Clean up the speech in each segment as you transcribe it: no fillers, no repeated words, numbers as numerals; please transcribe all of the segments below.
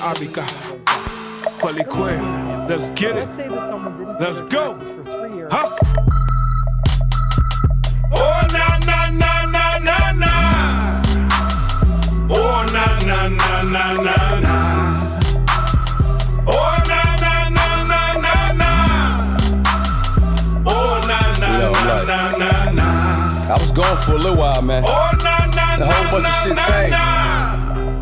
Arica, Qualique, let's get it. Let's go. Huh? Oh na na na na na na. Oh na na na na na na. Oh na na na na na na. Oh na na na na na na. I was gone for a little while, man. Oh na na na. A whole bunch of shit changed.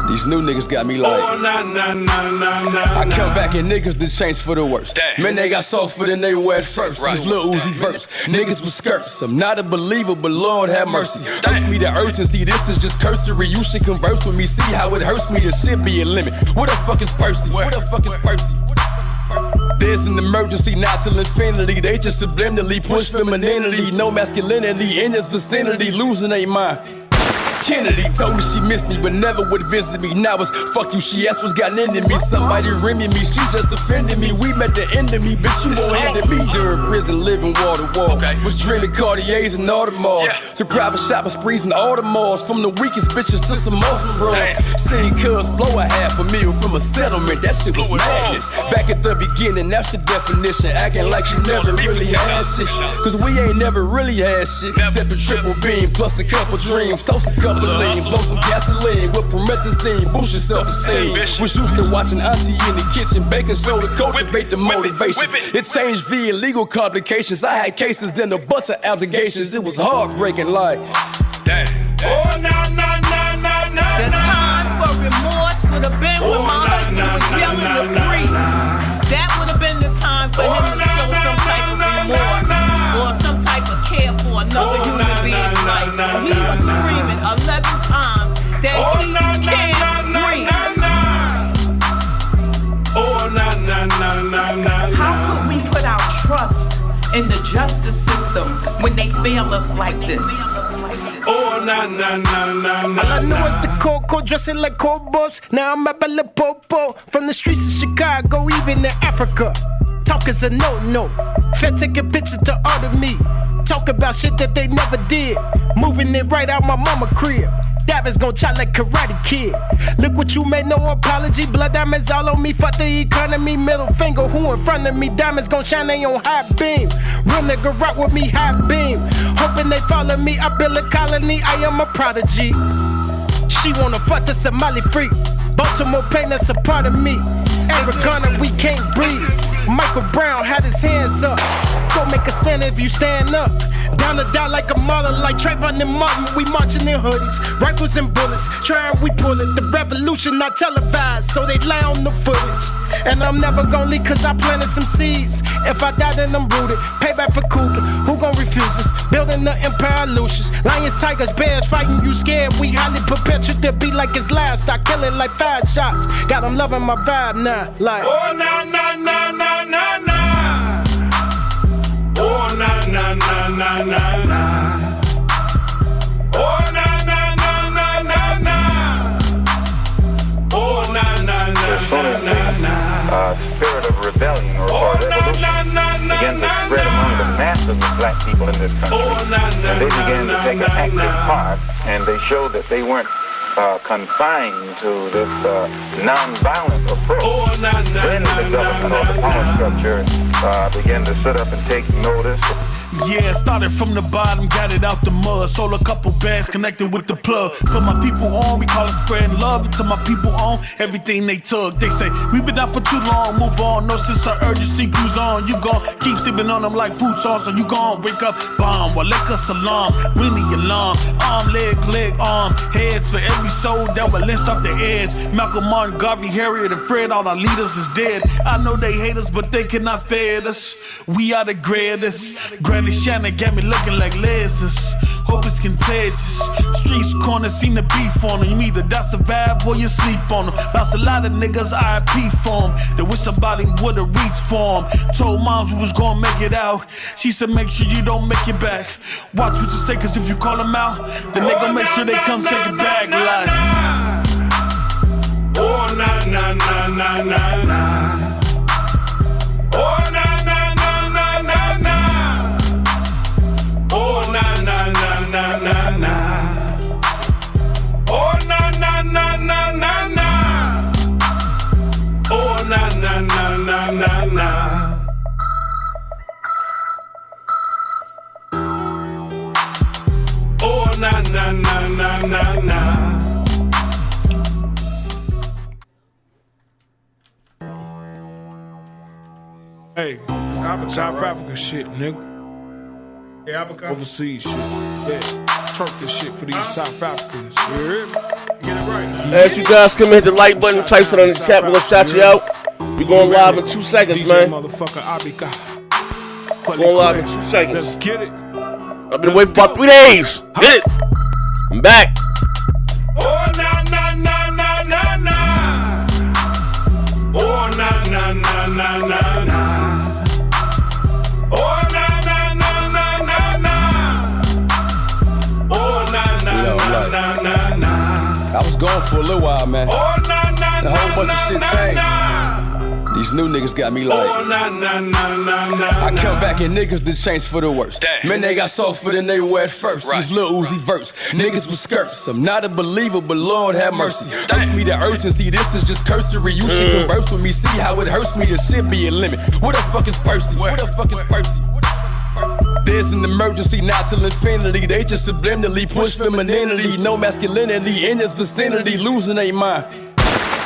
These new niggas got me like, oh, na, na, na, na, na, I come back and niggas done changed for the worst. Damn. Man, they got softer than they were at first. Right. This Lil Uzi verse, niggas with skirts. I'm not a believer, but Lord have mercy. Hurts me the urgency, this is just cursory. You should converse with me, see how it hurts me. There should be a limit. What the fuck is Percy? What the fuck is Percy? There's an emergency, not till infinity. They just subliminally push femininity. No masculinity in this vicinity, losing their mind. Kennedy told me she missed me, but never would visit me. Now it's fuck you, she asked what's gotten into me. Somebody rimming me, she just offended me. We met the end of me, bitch, you won't end me. During prison, living wall to wall. Was dreaming Cartiers and Audemars. To private shopping sprees and Audemars. From the weakest bitches to some muscle bros. Seen cuz blow a $500,000 from a settlement, that shit was madness. Back at the beginning, that's the definition. Acting like you never really had shit. Cause we ain't never really had shit. Except a triple beam plus a couple dreams. Toast a couple lean, blow some gasoline with promethazine, boost your self-esteem. Was used to watching auntie in the kitchen, baking soda, cultivate the motivation. It changed via legal complications. I had cases, then a bunch of allegations. It was heartbreaking, like damn. Oh na na na na na. The time for remorse would have been when my husband was yelling to free. That would have been the time for him to show some type of remorse or some type of care for another human being's life. He was screaming 11 times that he can't breathe. Oh na na na na na. How could we put our trust in the justice system when they fail us like this? Oh na na na na na. All I know is the cocoa, dressing like Cobos. Now I'm a Bella Popo. From the streets of Chicago, even in Africa. Talk is a no-no. Fed take a picture to order me. Talk about shit that they never did. Moving it right out my mama crib. Davin's gon' chop like Karate Kid. Look what you made, no apology. Blood diamonds all on me, fuck the economy. Middle finger, who in front of me? Diamonds gon' shine, they on high beam. Real nigga rock with me, high beam. Hoping they follow me, I build a colony, I am a prodigy. She wanna fuck the Somali freak. Baltimore pain, that's a part of me. Aragona, we can't breathe. Michael Brown had his hands up. Go make a stand if you stand up. Down to die like a mother, like Trayvon and Martin. We marching in hoodies, rifles and bullets. Trying we pull it. The revolution not televised, so they lie on the footage. And I'm never gonna leave cause I planted some seeds. If I die then I'm rooted. Payback for Cougar, who gon' refuse us? Building the empire Lucius. Lions, tigers, bears fighting you scared. We highly prepared, should there be like his last. I kill it like 5 shots. Got him loving my vibe now, like oh na na na na na na. Oh na na na na na na. Oh na na na na na na. Oh na na na na na. Spirit of rebellion or revolution began to spread among the masses of black people in this country. And they began to take an active part, and they showed that they weren't confined to this non-violent approach. Then the government or the power structure began to sit up and take notice. Yeah, started from the bottom, got it out the mud. Sold a couple bags, connected with the plug. Put my people on, we call it spreading love. Until my people on everything they took. They say, we been out for too long, move on. No sense of urgency, cruise on. You gon' keep sleeping on them like food songs. So you gon' wake up, bomb, walaikum salam. Ring the alarm, arm, leg, arm. Heads for every soul that were lynched off the edge. Malcolm, Martin, Garvey, Harriet, and Fred, all our leaders is dead. I know they hate us, but they cannot fed us. We are the greatest. Granny Shannon got me looking like lasers. Hope it's contagious. Streets corners seem to beef on them. You either die survive or you sleep on them. Lost a lot of niggas IP for them. They wish somebody would've reached for them. Told moms we was gonna make it out. She said make sure you don't make it back. Watch what you say, cause if you call them out, then they gon' make sure they come take it back. Like oh na na na na na na. Oh na na na na na na. Oh na na na na na na. Oh na na na na na na. na na na na na na. Oh na na na na na na. Hey, it's South Africa shit, nigga. Yeah, overseas shit. Yeah, Turk this shit for these South Africans. You hear me? Get it right. As you guys come in, hit the like button, type it on the chat, we're gonna shout you out. We going live in 2 seconds, man. Motherfucker, Going live in 2 seconds. Let's get it. I've been waiting for about 3 days. Get it. I'm back. Oh na na na na na na. Oh na na na na na na. Oh na na na na na na. Oh na na na na na na. I was gone for a little while, man. Oh na na A whole bunch of shit changed. These new niggas got me like, oh na na na na na. I come back and niggas done changed for the worse. Man, they got softer than they were at first. These little Uzi verse, niggas with skirts. I'm not a believer, but Lord have mercy. Hurts me the urgency, this is just cursory. You should converse with me, see how it hurts me. There should be a limit. What the fuck is Percy? What the fuck is Percy? There's an emergency, not till infinity. They just subliminally push femininity. No masculinity in this vicinity, losing their mind.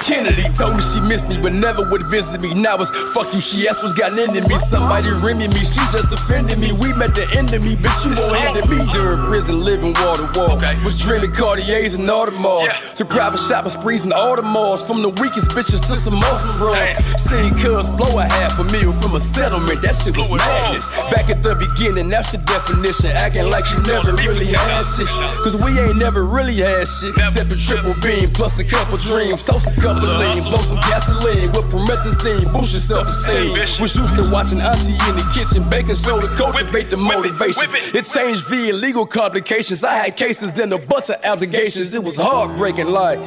Kennedy told me she missed me, but never would visit me. Now it's fuck you, she asked what's gotten into me. Somebody rimming me, she just offended me. We met the end of me, bitch, you won't hand it me. During prison, living wall to wall. Was dreaming Cartiers and Audemars. To private shopping sprees and Audemars. From the weakest bitches to some muscle bros. Seen cuz blow a $500,000 from a settlement, that shit was madness. Back at the beginning, that's the definition. Acting like you never really had shit. Cause we ain't never really had shit. Except a triple beam plus a couple dreams. Toast a couple lean, blow some gasoline with promethazine, boost your self-esteem. Was used to watching auntie in the kitchen, baking soda, cultivate the motivation. It changed via legal complications. I had cases, then a bunch of allegations. It was heartbreaking, like.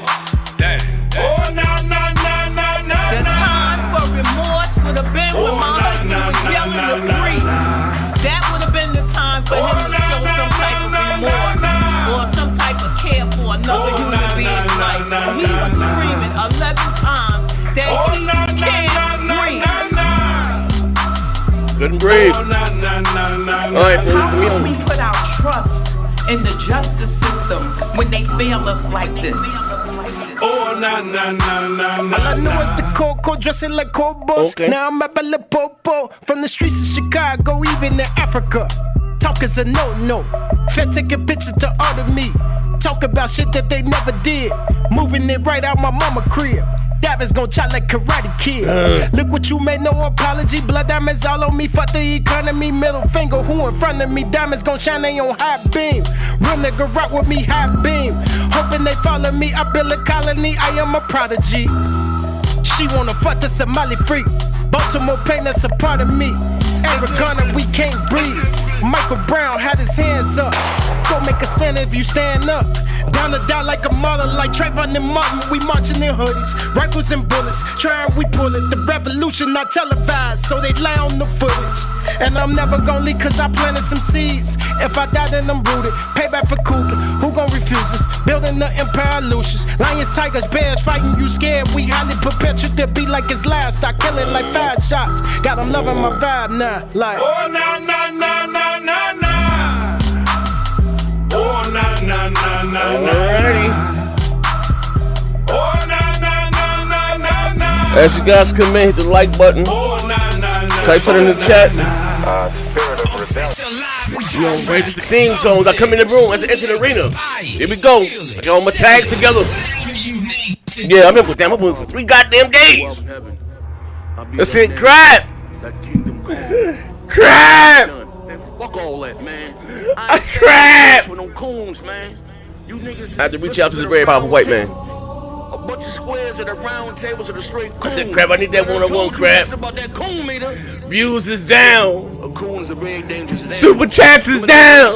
Oh na na na na na. The time for remorse would have been when my husband was yelling to free. That would have been the time for him to show some type of remorse or some type of care for another human being's life. He was screaming 11 times that he can't breathe. Couldn't breathe. Alright, How can we put our trust in the justice system when they fail us like this? Oh na na na na All na. I know is the Coco dressing like Cobos. Okay. Now I'm a Bella Popo from the streets of Chicago, even in Africa. Talk is a no-no. Fed taking pictures to order me. Talk about shit that they never did. Moving it right out my mama crib. Diamonds gon' chop like Karate Kid. Look what you made, no apology. Blood diamonds all on me, fuck the economy. Middle finger, who in front of me? Diamonds gon' shine, they on high beam. Real nigga rock with me, high beam. Hoping they follow me, I build a colony, I am a prodigy. She wanna fuck the Somali freak. Baltimore pain, that's a part of me. Arizona, we can't breathe. Michael Brown had his hands up. Go make a stand if you stand up. Down to die like a model, like Trayvon and Martin. We marching in hoodies, rifles and bullets. Trying, we pull it. The revolution not televised, so they lie on the footage. And I'm never gonna leave, cause I planted some seeds. If I die, then I'm rooted. Payback for Cougar, who gon' refuse us? Building the empire Lucius. Lions, tigers, bears fighting you scared. We highly perpetual to be like it's last. I kill it like 5 shots. God, I'm loving my vibe now. Like, Oh na na na na na na. Oh na na na na na. Alrighty. Oh na na na na na na. As you guys come in, hit the like button. Oh na na na. Type it in the chat. Spirit of rebellion. You know, raise the theme songs. I come in the room as I enter the arena. Here we go. I got all my tags together. Yeah, I'm in with them. I'm with for 3 goddamn days. Let's hit Crap. Crap. Fuck all that, man. I Crap. With no coons, man. You niggas I have to reach out to this very powerful white man. A bunch of squares at the round tables of the straight coons. I said, Crap, I need that one-on-one, Crap. About that coon meter. Views is down. A coon's a very dangerous thing. Super chats is down.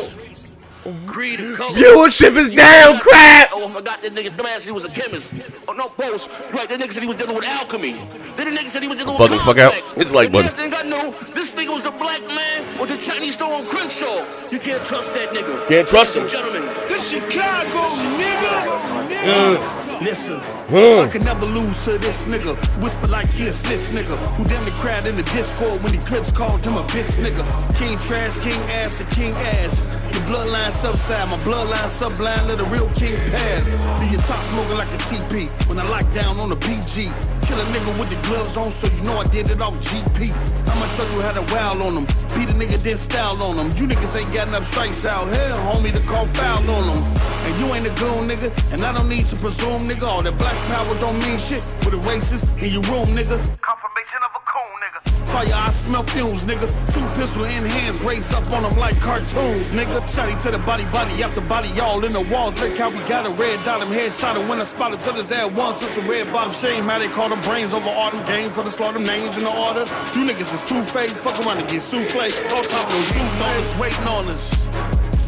Creed and color. Viewership is down, Crap. Oh, I forgot that nigga dumbass, he was a chemist. Oh, no, post. Right, that nigga said he was dealing with alchemy. Then the nigga said he was dealing with Button, fuck out. complex. Hit the like button. The last thing I knew, this nigga was the black man with the Chinese store on Crenshaw. You can't trust that nigga. Can't trust him. Ladies and gentlemen. the Chicago nigga. Listen, I can never lose to this nigga. Whisper like he a snitch nigga. Who damn the crowd in the Discord when the clips called him a bitch nigga. King trash, king ass, and king ass. Your bloodline subside, my bloodline sublime, let a real king pass. Do your top smoking like a TP when I lock down on the PG. Kill a nigga with the gloves on so you know I did it off GP. I'ma show you how to wow on them. Beat a nigga, then style on them. You niggas ain't got enough strikes out here, homie, to call foul on them. And you ain't a goon, nigga, and I don't need to presume, nigga. All that black power don't mean shit with a racist in your room, nigga. Confirmation of a coon, nigga. Fire, I smell fumes, nigga. Two pistol in hands, race up on them like cartoons, nigga. Shotty to the body after body, all in the walls. Look how we got a red dot, him headshot, and when I spotted to his head once, it's a red bottom shame. How they call them brains over all them games for the slaughter names in the order. You niggas is too fake, fuck around and get souffle. On top of those $2 waiting on us.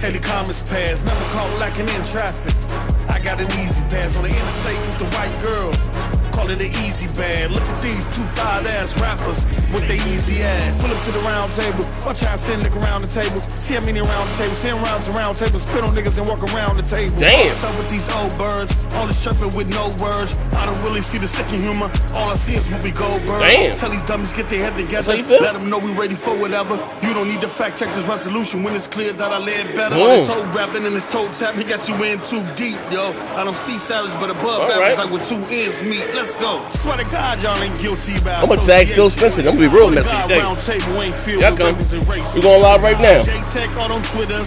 Hey, the comments pass, never caught lacking in traffic. I got an easy pass on the interstate with the white girl. Call it an easy bag. Look at these two thigh ass rappers with their easy ass. Pull up to the round table. Watch how I send nigga around the table. See how many around the table. 10 rounds around the table. Spit on niggas and walk around the table. Damn. What's up with these old birds? All this chirping with no words. I don't really see the second humor. All I see is Whoopi Goldberg. Damn. Tell these dummies get their head together. Let them know we ready for whatever. You don't need to fact check this resolution when it's clear that I led better. All this whole rapping and this toe tap, he got you in too deep, yo. I don't see savage, but above average, like with 2 ends meet. Let's go. Swear to God, y'all ain't guilty about. I'm gonna tag Phil Spencer. I'm gonna be real messy today. Y'all come. We going live right now. On Twitter. And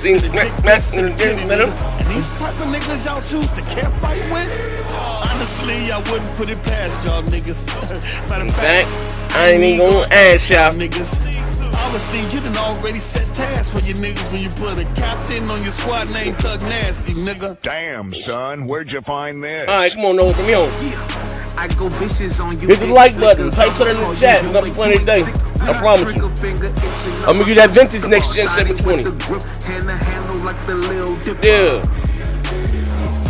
these type of niggas y'all choose to can't fight with. Honestly, I wouldn't put it past y'all niggas. Matter of fact, I ain't even gonna ask y'all niggas. Honestly, you done already set tasks for your niggas when you put a captain on your squad named Thug Nasty, nigga. Damn, son, where'd you find this? Alright, come on, over me on. I go vicious on you. Hit the like button, type something in the chat, and I'm playing today. I promise you. I'm gonna give you that vintage next gen 720. Yeah.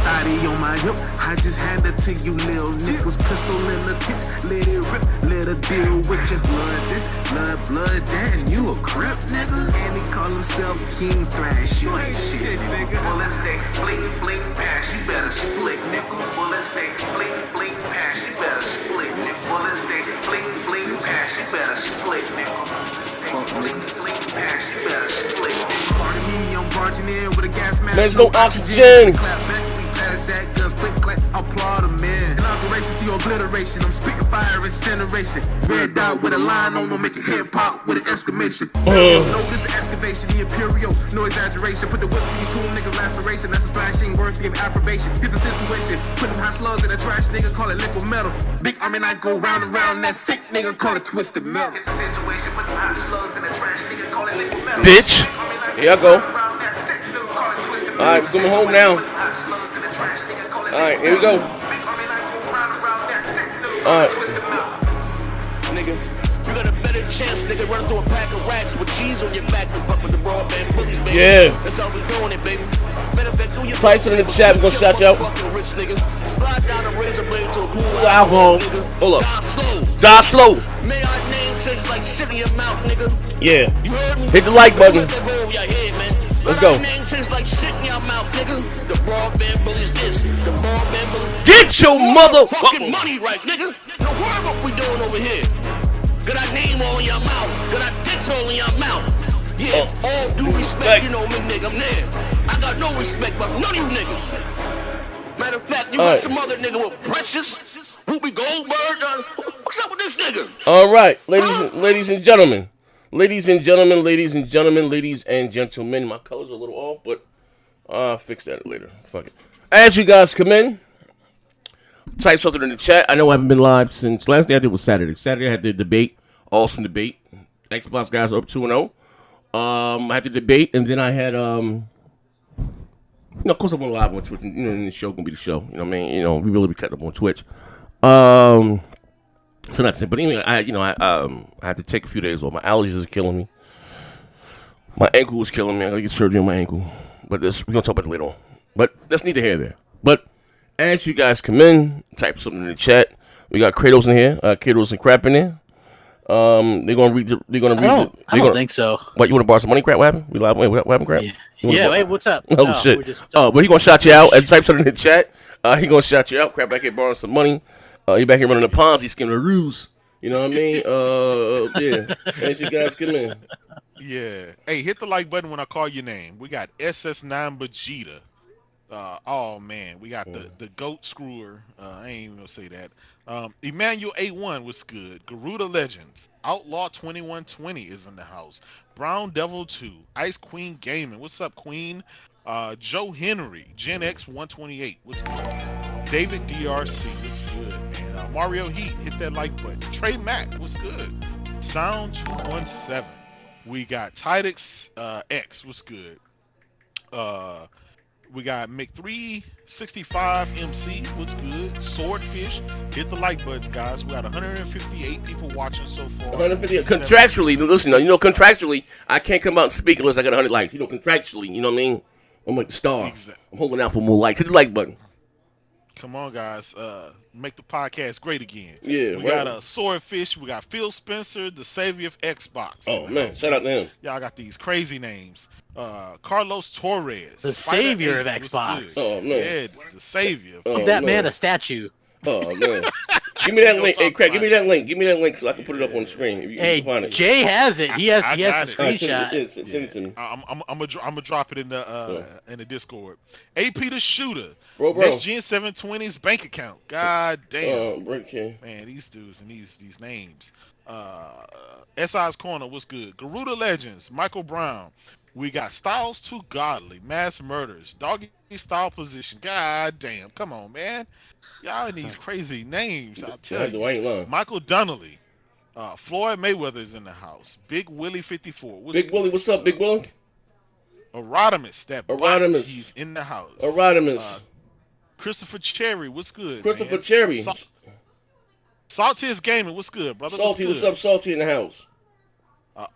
Body on my hip, I just hand it to you, lil' niggas. Pistol in the tits, let it rip, let her deal with your blood. This blood, damn, you a crip, nigga. And he call himself King Thrash, you ain't shit, nigga. Bullets they bling, pass, you better split, nigga. Bullets they bling, pass, you better split, nigga. Bullets they bling, pass, you better split, nigga. Bling, pass, you better split, nigga. Pardon me, I'm barging in with a gas mask. There's no oxygen. That guns, click, clack, applaud a man. Inauguration to your obliteration. I'm spitting fire, incineration. Red dot with a line on them, make it hip hop with an exclamation. No, this is excavation, the imperial, no exaggeration. Put the whip to you cool niggas' laceration. That's a thrashing worthy of approbation. Here's the situation. Put them hot slugs in a trash nigga, call it liquid metal. Big army knife go round and round, that sick nigga, call it twisted metal. Here's the situation. Put them hot slugs in a trash nigga, call it liquid metal. Bitch. Here I go. Alright, we're going home now. Alright, here we go. Alright. Nigga, you got a better chance, nigga, running through a pack of racks with cheese on your back than fuck with the broadband bullies, baby. Yeah. That's how we doing it, baby. Matter of fact, do your type something in the chat, we're gonna shout you out. Fucking rich, nigga. Slide down a razor blade to a pool of alcohol. Hold up. Die slow. May our name change like shit in your mouth, nigga. Yeah. You heard me? Hit the like button. Let's go. Like shit in your mouth, nigga. The broadband bullies this. The broadband bullies. Get your mother fucking money right, nigga. No worry what we doing over here. Got our name all in your mouth. Got our dicks all in your mouth. Yeah, all due respect, you know me, nigga. I'm there. I got no respect for none of you niggas. Matter of fact, you got some other nigga with Precious, Whoopi Goldberg. What's up with this nigga? All right, ladies and gentlemen. Ladies and gentlemen, my colors are a little off, but I'll fix that later. Fuck it. As you guys come in, type something in the chat. I know I haven't been live since last day I did was Saturday. Saturday I had the debate, awesome debate. Xbox guys are up 2-0. I had the debate, and then I had of course I went live on Twitch. And the show gonna be the show. You know what I mean? We really be cutting up on Twitch. So that's it. But anyway, I had to take a few days off. My allergies is killing me. My ankle was killing me. I gotta get surgery on my ankle. But we're gonna talk about it later on. But that's neither here nor there. But as you guys come in, type something in the chat. We got Kratos in here. Kratos and Crap in there. They're gonna read. I don't think so. What, you want to borrow some money? Crap? What happened? We live. Wait, what happened? Crap? Yeah. Wait, what's up? Oh shit. But he gonna shout you out and type something in the chat. He gonna shout you out. Crap back here borrowing some money. He back here running the Ponzi scheme, the ruse. You know what I mean? Yeah. As you guys come in. Yeah. Hey, hit the like button when I call your name. We got SS9 Vegeta. Oh man, we got the goat screwer. I ain't even gonna say that. Emmanuel A1 was good. Garuda Legends. Outlaw 2120 is in the house. Brown Devil 2. Ice Queen Gaming. What's up, Queen? Joe Henry. Gen X 128. What's good? David DRC. What's good, man? Mario Heat. Hit that like button. Trey Mack. What's good? Sound 217. We got Tidix X. What's good? We got Mick365 MC. What's good? Swordfish. Hit the like button, guys. We got 158 people watching so far. 150. Contractually, listen, contractually, I can't come out and speak unless I got 100 likes. Contractually, you know what I mean? I'm like the star. Exactly. I'm holding out for more likes. Hit the like button. Come on, guys. Make the podcast great again. Yeah. We got Swordfish. We got Phil Spencer, the savior of Xbox. Oh, man. Shout out to him. Y'all got these crazy names. Carlos Torres. The savior of Xbox. Oh, man. Yeah, the savior. Give that man a statue. Oh, man. Give me that link. Hey, Craig, give me that link. Give me that link so I can put it up on the screen. If you can find it. Jay has it. He has the screenshot. Send it to me. I'm gonna drop it in the Discord. AP the shooter. Bro. Next Gen 720's bank account. God damn. Okay. Man, these dudes and these names. SI's Corner, what's good? Garuda Legends, Michael Brown. We got Styles Too Godly, Mass Murders, Doggy Style Position. God damn, come on, man. Y'all in these crazy names, I'll tell you. I ain't lying. Michael Donnelly. Floyd Mayweather is in the house. Big Willie 54. Big Willie, what's up, Big Willie? Erodimus, Erodimus. He's in the house. Erodimus. Christopher Cherry, what's good? Christopher man? Cherry. Saltiest Gaming, what's good, brother? Salty, what's up, Salty in the house?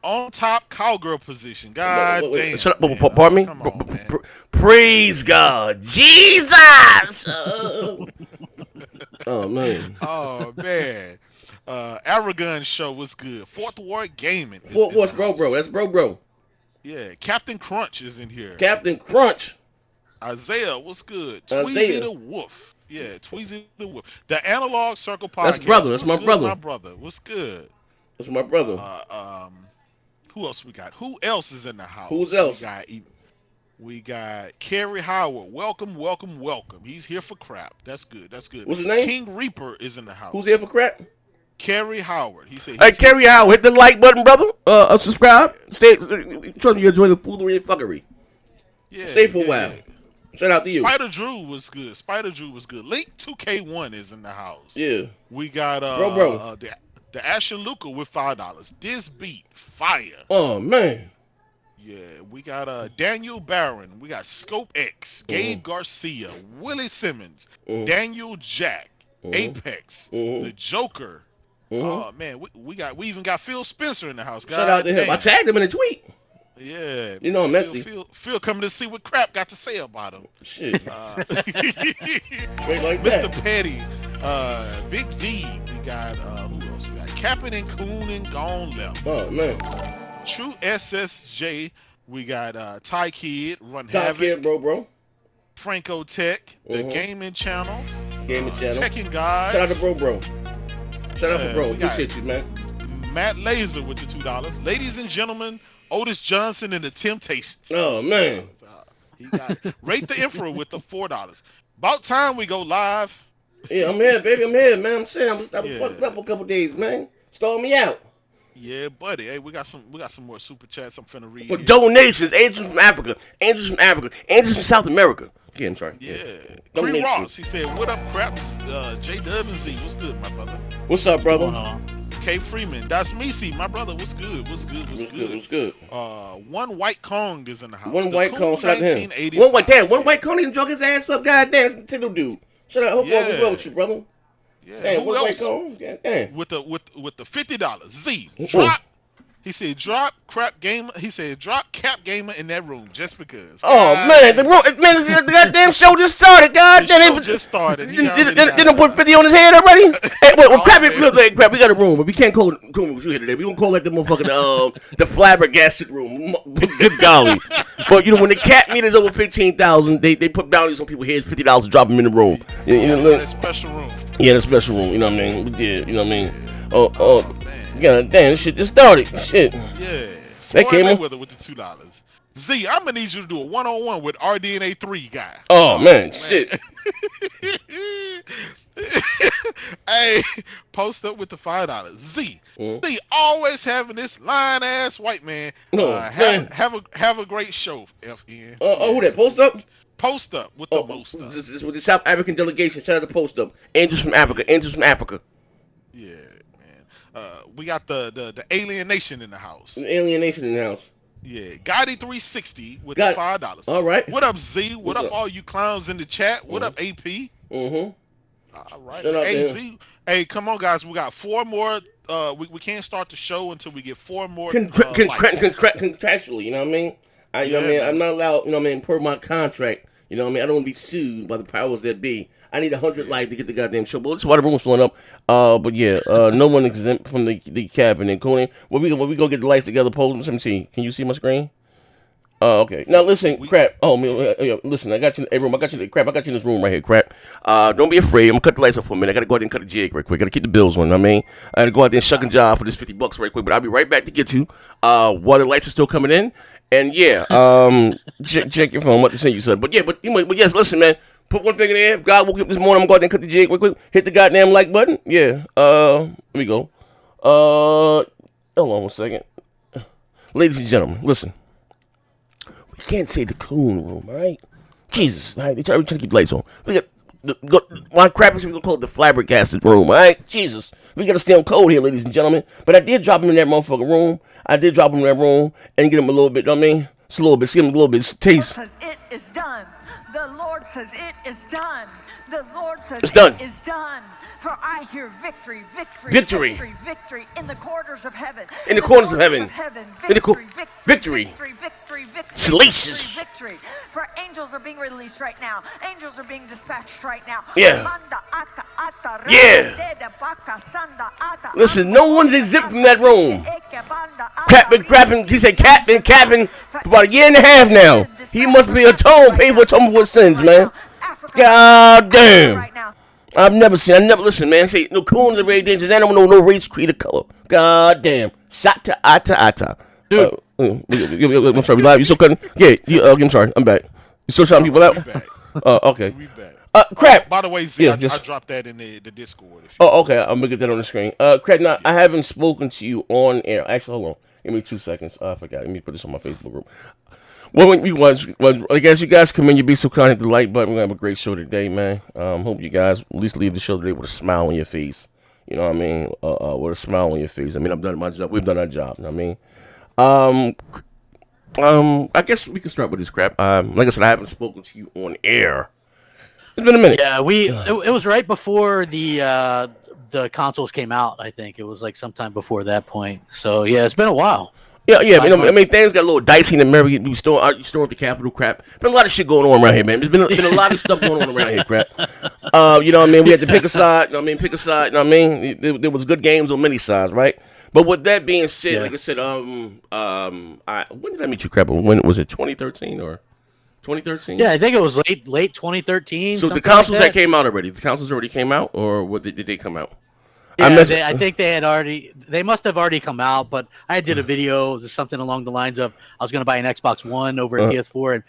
On top cowgirl position. God damn. Shut up, pardon me? Come on, man. Praise God. Jesus! Oh, man. Oh, man. Aragon Show was good. Fourth Ward Gaming. Fourth Ward's bro. That's bro. Yeah. Captain Crunch is in here. Captain Crunch. Isaiah, what's good? Isaiah. Tweezy the Wolf. Yeah, Tweezy the Wolf. The Analog Circle Podcast. That's brother. That's my brother. My brother. What's good? That's my brother. Who else we got? Who else is in the house? Who's else? We got Kerry Howard. Welcome. He's here for crap. That's good. What's his name? King Reaper is in the house. Who's here for crap? Kerry Howard. He said. Hey, Kerry Howard, hit the like button, brother. Subscribe. Stay. Trust me, you enjoy the foolery and fuckery. Yeah. Stay for a while. Shout out to you. Spider Drew was good. Link 2K1 is in the house. Yeah. We got bro. The Ashen Luca with $5. This beat fire. Oh man. Yeah, we got Daniel Barron. We got Scope X, Gabe Garcia, Willie Simmons, Daniel Jack, Apex, the Joker. Oh man, we even got Phil Spencer in the house. Shout out to him. I tagged him in a tweet. Yeah, you know I'm messy. Phil coming to see what crap got to say about him. Shit. Like Mr. Petty, Big D. We got who else? We got Captain and Coon and Gone Left. Oh man. True SSJ. We got Ty Kid, Run Ty Havoc. Kid, bro. Franco Tech, the Gaming Channel. Channel. Tekken Guys. Shout out to bro. Shout out to bro. Appreciate you, man. Matt Laser with the $2. Ladies and gentlemen, Otis Johnson and the Temptations. Oh man. He got Rate the Emperor with the $4. About time we go live. Yeah, I'm here, baby. I'm here, man. I'm saying I was fucked up for a couple days, man. Stall me out. Yeah, buddy. Hey, we got some more super chats I'm finna read. With donations, Angels from Africa, Angels from South America. Yeah, I'm sorry. Yeah. Cree Ross, he said, "What up, craps? J-W-Z, what's good, my brother? What's up, brother? K Freeman, that's me. See, my brother. What's good? What's good? One White Kong is in the house. One White Kong, shout out to him. One White Kong didn't drug his ass up. God damn, it's a Nintendo dude. Shout out. Hope all is well with you, brother. Yeah. Damn, Who else? With the $50. Z drop. He said, drop Crapgamer. He said, drop Capgamer in that room just because. Oh, man. The goddamn show just started. God damn it. Just started. Didn't put 50 on his head already? Hey, well, Crap, look, Crap, we got a room, but we can't call it you here today. We gonna call it the motherfucking, the flabbergasted room. Good golly. But, you know, when the cap meter's over 15,000, they put bounties on people's heads, $50 to drop them in the room. You know, that special room. Yeah, the special room. You know what I mean? We did. You know what I mean? Oh, man. Damn, this shit just started. Shit. Yeah. That came in with the $2. Z, I'm gonna need you to do a 1-on-1 with RDNA 3 guy. Oh man, shit. Hey, post up with the $5. Z, Z always having this lying ass white man. Have a great show, FN. Who that? Post up? Post up with the most up. This is with the South African delegation. Shout out to Post up. Angels from Africa. Yeah, man. We got the Alien Nation in the house. Alien Nation in the house. Yeah, Gotti 360 with the $5. All right. What up, Z? What up, all you clowns in the chat? What up, AP? Mm-hmm. All right. Hey, Z. Hey, come on, guys. We got 4 more. We can't start the show until we get 4 more. Contractually, you know what I mean? You know what I mean? I'm not allowed. You know what I mean? Per my contract. You know what I mean? I don't want to be sued by the powers that be. I need 100 likes to get the goddamn show. But that's why the room's filling up. But yeah, no one exempt from the cabinet. Conan, when we gonna get the lights together, pose. Let me see. Can you see my screen? Okay. Now listen, Crap. Oh, listen. I got you in the room. I got you in this room right here, Crap. Don't be afraid. I'm gonna cut the lights off for a minute. I gotta go out there and cut a jig right quick. Gotta keep the bills on. You know what I mean, I gotta go out there and shuck and jive for this $50 right quick. But I'll be right back to get you. While the lights are still coming in. And yeah, check your phone. I'm about to send you something. But yes, listen, man. Put one finger there. If God woke you up this morning, I'm going to go out there and cut the jig real quick. Hit the goddamn like button. Yeah. Let me go. Hold on one second. Ladies and gentlemen, listen. We can't say the coon room, all right? Jesus, all right? We're trying to keep the lights on. We got my crap is we gonna call it the flabbergasted room, all right? Jesus, we gotta stay on code here, ladies and gentlemen. But I did drop him in that motherfucking room. And get him a little bit. You know what I mean? It's a little bit. Give him a little bit of taste. Because it is done. The Lord says it is done. The Lord says it's done. It is done. For I hear victory in the corners of heaven. In the corners of heaven. Victory. Salacious. Victory. For angels are being released right now. Angels are being dispatched right now. Yeah. Yeah. Listen, no one's exempt from that room. Crapping. He said capping for about a year and a half now. He must be paying for atonement for sins, man. God damn. I never listen, man. Say no coons are very dangerous. I don't know no race, creed, or color. God damn. Shot to ata. Dude. I'm sorry, we live. You still cutting? Yeah, I'm sorry. I'm back. You still shouting people out? Okay. We back. Crap. By the way, Z, I dropped that in the Discord. Okay. I'm gonna get that on the screen. Crap. Now I haven't spoken to you on air. Actually, hold on. Give me 2 seconds. I forgot. Let me put this on my Facebook group. I guess you guys come in. You be so kind, hit the like button. We're gonna have a great show today, man. Hope you guys at least leave the show today with a smile on your face. You know what I mean? With a smile on your face. I mean, I've done my job. We've done our job. You know what I mean? I guess we can start with this crap. Like I said, I haven't spoken to you on air. It's been a minute. Yeah, it was right before the consoles came out. I think it was like sometime before that point. So yeah, it's been a while. Yeah. I mean, things got a little dicey in America. You store up the capital, crap. Been a lot of shit going on around here, man. There's been a lot of stuff going on around here, crap. You know what I mean? We had to pick a side. You know what I mean? There was good games on many sides, right? But with that being said, like I said, when did I meet you, crap? When was it? 2013 or 2013? Yeah, I think it was late 2013. So the consoles that came out already. The consoles already came out, or did they come out? Yeah, I think they must have already come out, but I did a video, something along the lines of I was going to buy an Xbox One over at PS4, and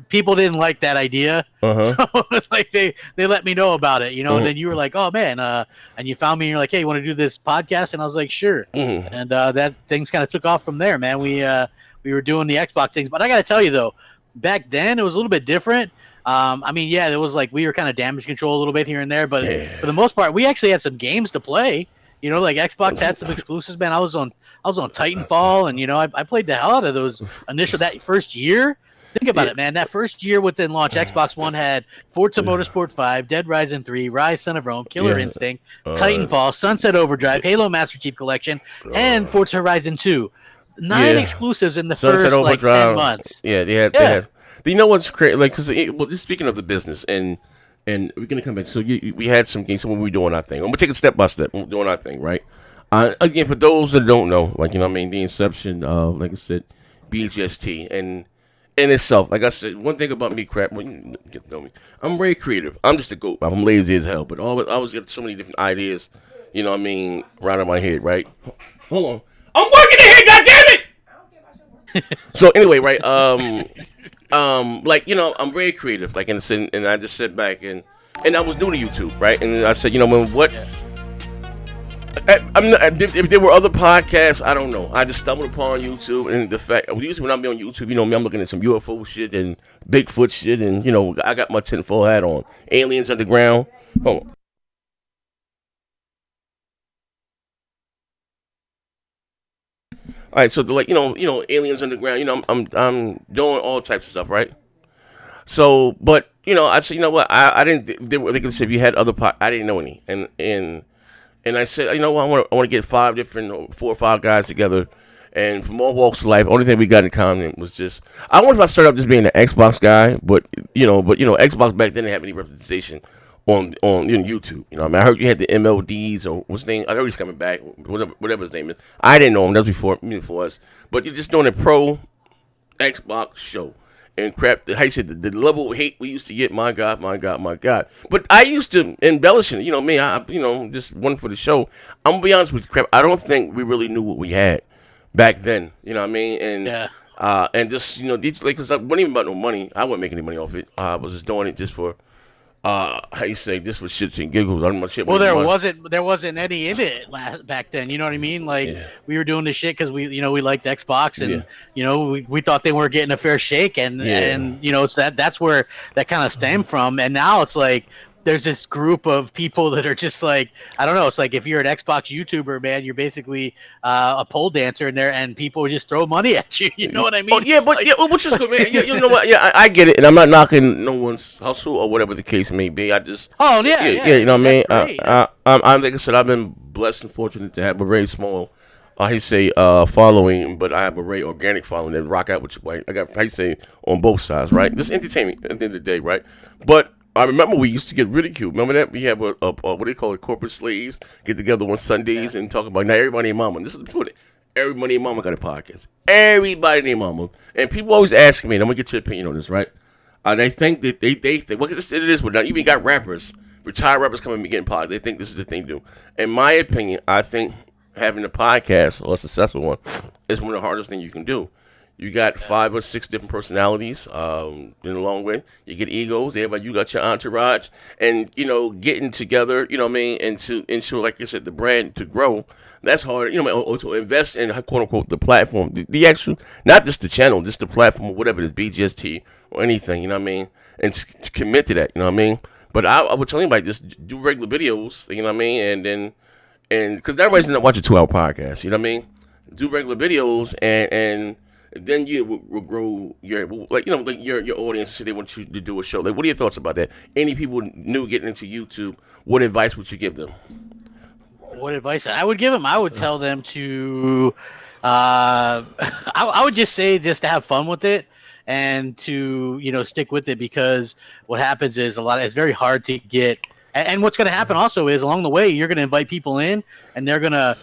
people didn't like that idea, so it's like they let me know about it, you know, and then you were like, oh man, and you found me, and you're like, hey, you want to do this podcast? And I was like, sure, and that things kind of took off from there, man. We were doing the Xbox things, but I got to tell you though, back then it was a little bit different. I mean, yeah, it was like we were kind of damage control a little bit here and there, but for the most part, we actually had some games to play. You know, like Xbox had some exclusives, man. I was on Titanfall, and you know, I played the hell out of those that first year. Think about it, man. That first year within launch, Xbox One had Forza Motorsport 5, Dead Rising 3, Rise Son of Rome, Killer Instinct, Titanfall, Sunset Overdrive, Halo Master Chief Collection, and Forza Horizon 2. 9 exclusives in the Sunset first Overdrive, 10 months. Yeah, they had. You know what's crazy? Like, because just speaking of the business, and we're gonna come back. So we had some games. So when we're doing our thing, and we're taking step by step. We're doing our thing, right? Again, for those that don't know, like the inception of, like I said, BGST and in itself, like I said, one thing about me, crap. Well, you get to know me. I'm very creative. I'm just a goat. I'm lazy as hell, but I always get so many different ideas. Around in my head, right? Hold on, I'm working in here. God damn it! So anyway, right? I'm very creative, like, and I just sit back and I was new to YouTube, right? And I said, what? If there were other podcasts, I don't know. I just stumbled upon YouTube, and the fact usually when I'm on YouTube, I'm looking at some UFO shit and Bigfoot shit, and I got my tinfoil hat on. Aliens Underground. Hold on. All right, so Aliens Underground. I'm doing all types of stuff, right? So, but I said, I didn't. They could say if you had other I didn't know any, and I said, I want to get 4 or 5 guys together, and from all walks of life. Only thing we got in common was just I wonder if I started up just being an Xbox guy, but Xbox back then didn't have any representation on YouTube. I heard you had the MLDs or what's his name. I heard he's coming back, whatever his name is. I didn't know him. That was before us. But you're just doing a pro Xbox show. And crap, how you said the level of hate we used to get, my God. But I used to embellish it. I just one for the show. I'm gonna be honest with you, crap. I don't think we really knew what we had back then. You know what I mean? And and just because it wasn't even about no money. I wasn't making any money off it. I was just doing it just for just for shits and giggles. I don't know shit. Well, there wasn't any in it back then. You know what I mean? Like we were doing this shit because we liked Xbox, and we thought they weren't getting a fair shake, and it's that's where that kind of stemmed from. And now it's like there's this group of people that are just like, I don't know. It's like if you're an Xbox YouTuber, man, you're basically a pole dancer in there, and people just throw money at you. You know what I mean? Oh, yeah, which is good, man. You know what? Yeah, I get it, and I'm not knocking no one's hustle or whatever the case may be. I just you know what I mean? I'm like I said, I've been blessed and fortunate to have a very small, following, but I have a very organic following and rock out with you. I got on both sides, right? Just entertainment at the end of the day, right? But I remember we used to get ridiculed. Remember that? We have a what do they call it? Corporate slaves get together on Sundays and talk about now everybody and mama. This is the everybody and mama got a podcast. Everybody named mama. And people always ask me, and I'm gonna get your opinion on this, right? They think that they think what it is with now. You even got rappers, retired rappers coming and getting podcasts. They think this is the thing to do. In my opinion, I think having a podcast or a successful one is one of the hardest things you can do. You got 5 or 6 different personalities in the long way. You get egos. Everybody, you got your entourage. And, getting together, you know what I mean, and to ensure, like I said, the brand to grow, that's hard. Or to invest in, quote-unquote, the platform. The actual, not just the channel, just the platform or whatever it is, BGST or anything, you know what I mean? And to commit to that, you know what I mean? But I would tell anybody, just do regular videos, you know what I mean? And because everybody's not watching a 2-hour podcast, you know what I mean? Do regular videos and then you will grow your your audience. So they want you to do a show. Like, what are your thoughts about that? Any people new getting into YouTube, what advice would you give them? What advice I would give them? I would tell them to, I would just say just to have fun with it and to stick with it, because what happens is it's very hard to get. And what's going to happen also is along the way, you're going to invite people in and they're going to,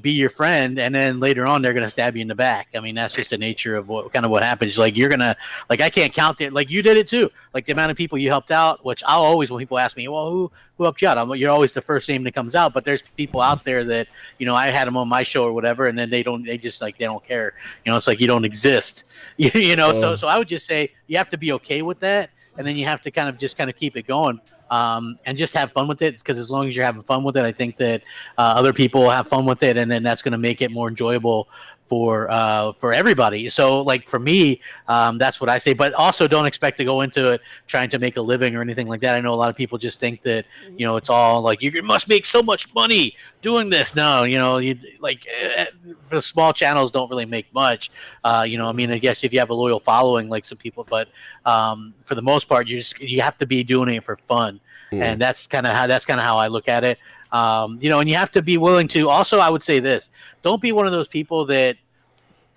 be your friend. And then later on, they're going to stab you in the back. I mean, that's just the nature of what happens. Like you're going to, like, I can't count it. Like you did it too. Like the amount of people you helped out, which I'll always, when people ask me, well, who helped you out? You're always the first name that comes out, but there's people out there that, I had them on my show or whatever. And then they don't care. It's like you don't exist, so I would just say you have to be okay with that. And then you have to kind of keep it going. And just have fun with it, because as long as you're having fun with it, I think that other people will have fun with it, and then that's going to make it more enjoyable for everybody. So like for me, that's what I say. But also don't expect to go into it trying to make a living or anything like that. I know a lot of people just think that it's all like you must make so much money doing this. No, the small channels don't really make much. I mean, I guess if you have a loyal following like some people, but for the most part, you have to be doing it for fun. And that's kind of how I look at it. And you have to be willing to also, I would say this, don't be one of those people that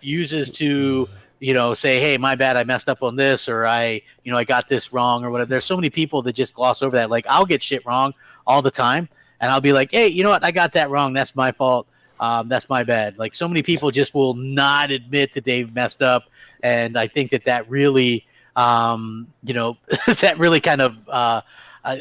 uses to, say, hey, my bad, I messed up on this, or I got this wrong or whatever. There's so many people that just gloss over that. Like I'll get shit wrong all the time and I'll be like, hey, you know what? I got that wrong. That's my fault. That's my bad. Like so many people just will not admit that they've messed up. And I think that really, that really kind of,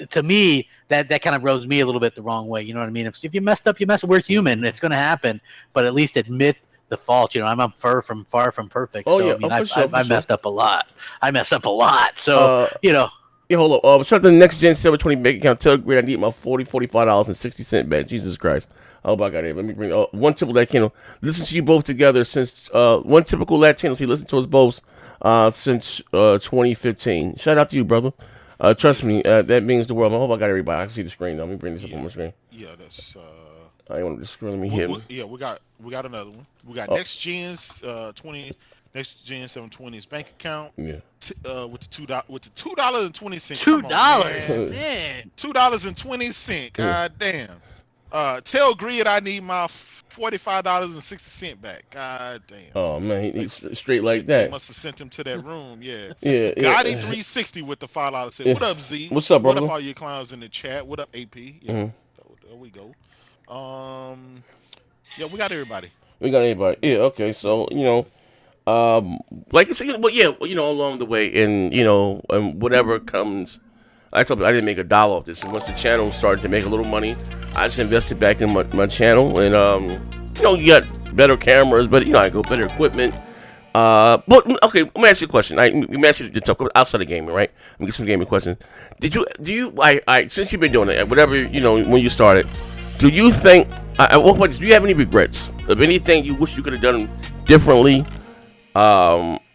to me, that kind of rubs me a little bit the wrong way. You know what I mean? If you messed up, you messed up. We're human. It's going to happen. But at least admit the fault. I'm far from perfect. Oh, so yeah. I mean, I messed up a lot. I messed up a lot. So Yeah, hold on. Start the next gen 720 bank account. Tell Great I need my $45.60 back. Jesus Christ. Oh my God! Let me bring one typical Latino. Listen to you both together since one typical Latino. He listened to us both since 2015. Shout out to you, brother. Trust me, that means the world. I hope I got everybody. I can see the screen now. Let me bring this up on my screen. Yeah, that's. I want to screen. Let me hit. We got another one. We got next gen's next gen 720's bank account. Yeah. With the $2.20. $2, man. $2.20. God damn. Tell Grid I need my $45.60 back. God damn. Oh man, he's straight like that. They must have sent him to that room. Yeah. Yeah. Gotti 360 with the $5 set. What up, Z? What's up, brother? What up, all you clowns in the chat? What up, AP? Yeah. There we go. Yeah, we got everybody. Yeah. Okay. So like I said, but yeah, along the way, and and whatever comes. I told you I didn't make $1 off this, and once the channel started to make a little money, I just invested back in my channel, and you got better cameras, but I go better equipment. But okay, let me ask you a question. We asked you to talk outside of gaming, right? Let me get some gaming questions. Do you since you've been doing it, whatever when you started, do you think? Do you have any regrets of anything you wish you could have done differently?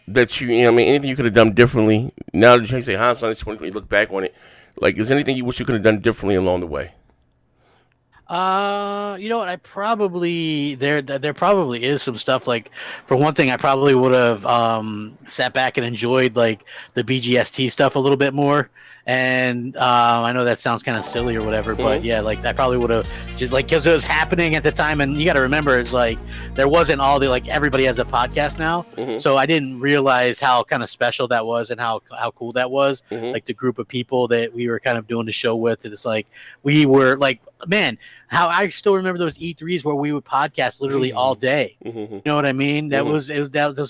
That anything you could have done differently. Now that you say hindsight is 2020, you look back on it. Like, is there anything you wish you could have done differently along the way? You know what? I probably there probably is some stuff. Like, for one thing, I probably would have sat back and enjoyed like the BGST stuff a little bit more. And I know that sounds kind of silly or whatever, but yeah, like I probably would have just like because it was happening at the time, and you got to remember, it's like there wasn't all the like everybody has a podcast now, so I didn't realize how kind of special that was and how cool that was. Like the group of people that we were kind of doing the show with, it's like we were like, man, how I still remember those E3s where we would podcast literally all day. You know what I mean? That was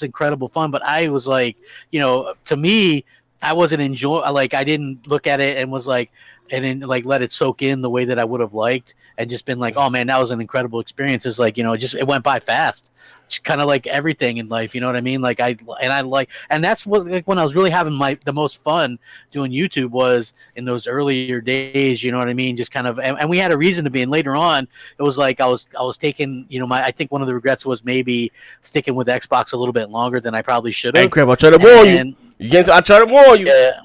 incredible fun. But I was like, to me, I wasn't I didn't look at it and was like, and then like let it soak in the way that I would have liked, and just been like, oh man, that was an incredible experience. It's like, it went by fast. It's kind of like everything in life, you know what I mean? Like and that's what, like, when I was really having the most fun doing YouTube was in those earlier days, you know what I mean? Just kind of, and we had a reason to be, and later on it was like, I was taking, I think one of the regrets was maybe sticking with Xbox a little bit longer than I probably should have. Hey, crap, I tried to warn you. I tried to warn you. Yeah.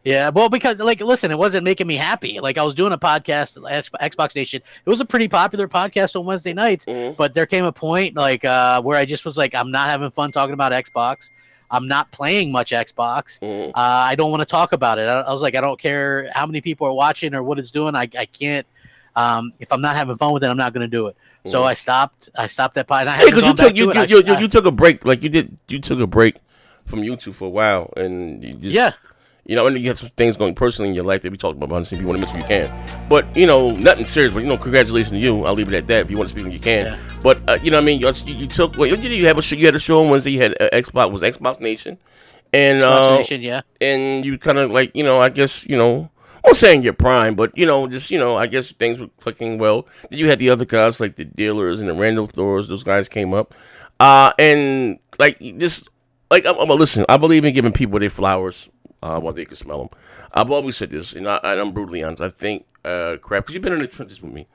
Yeah, well, because like, listen, it wasn't making me happy. Like I was doing a podcast, Xbox Nation. It was a pretty popular podcast on Wednesday nights, but there came a point like where I just was like, I'm not having fun talking about Xbox. I'm not playing much Xbox. I don't want to talk about it. I was like, I don't care how many people are watching or what it's doing. I can't. If I'm not having fun with it, I'm not going to do it. So I stopped that pod. Because you took a break, like you did. You took a break from YouTube for a while, and you just, and you have some things going personally in your life that we talked about. Honestly, if you want to mention, you can. But nothing serious. But congratulations to you. I'll leave it at that. If you want to speak, when you can. Yeah. But you know what I mean. You took. Well, you have a show. You had a show on Wednesday. You had Xbox Nation, and Xbox Nation, yeah. And you kind of like I guess I'm not saying your prime, but I guess things were clicking well. Then you had the other guys like the dealers and the Randall Thors. Those guys came up, and like this. Like, listen, I believe in giving people their flowers while they can smell them. I've always said this, and I'm brutally honest. I think, because you've been in the trenches with me.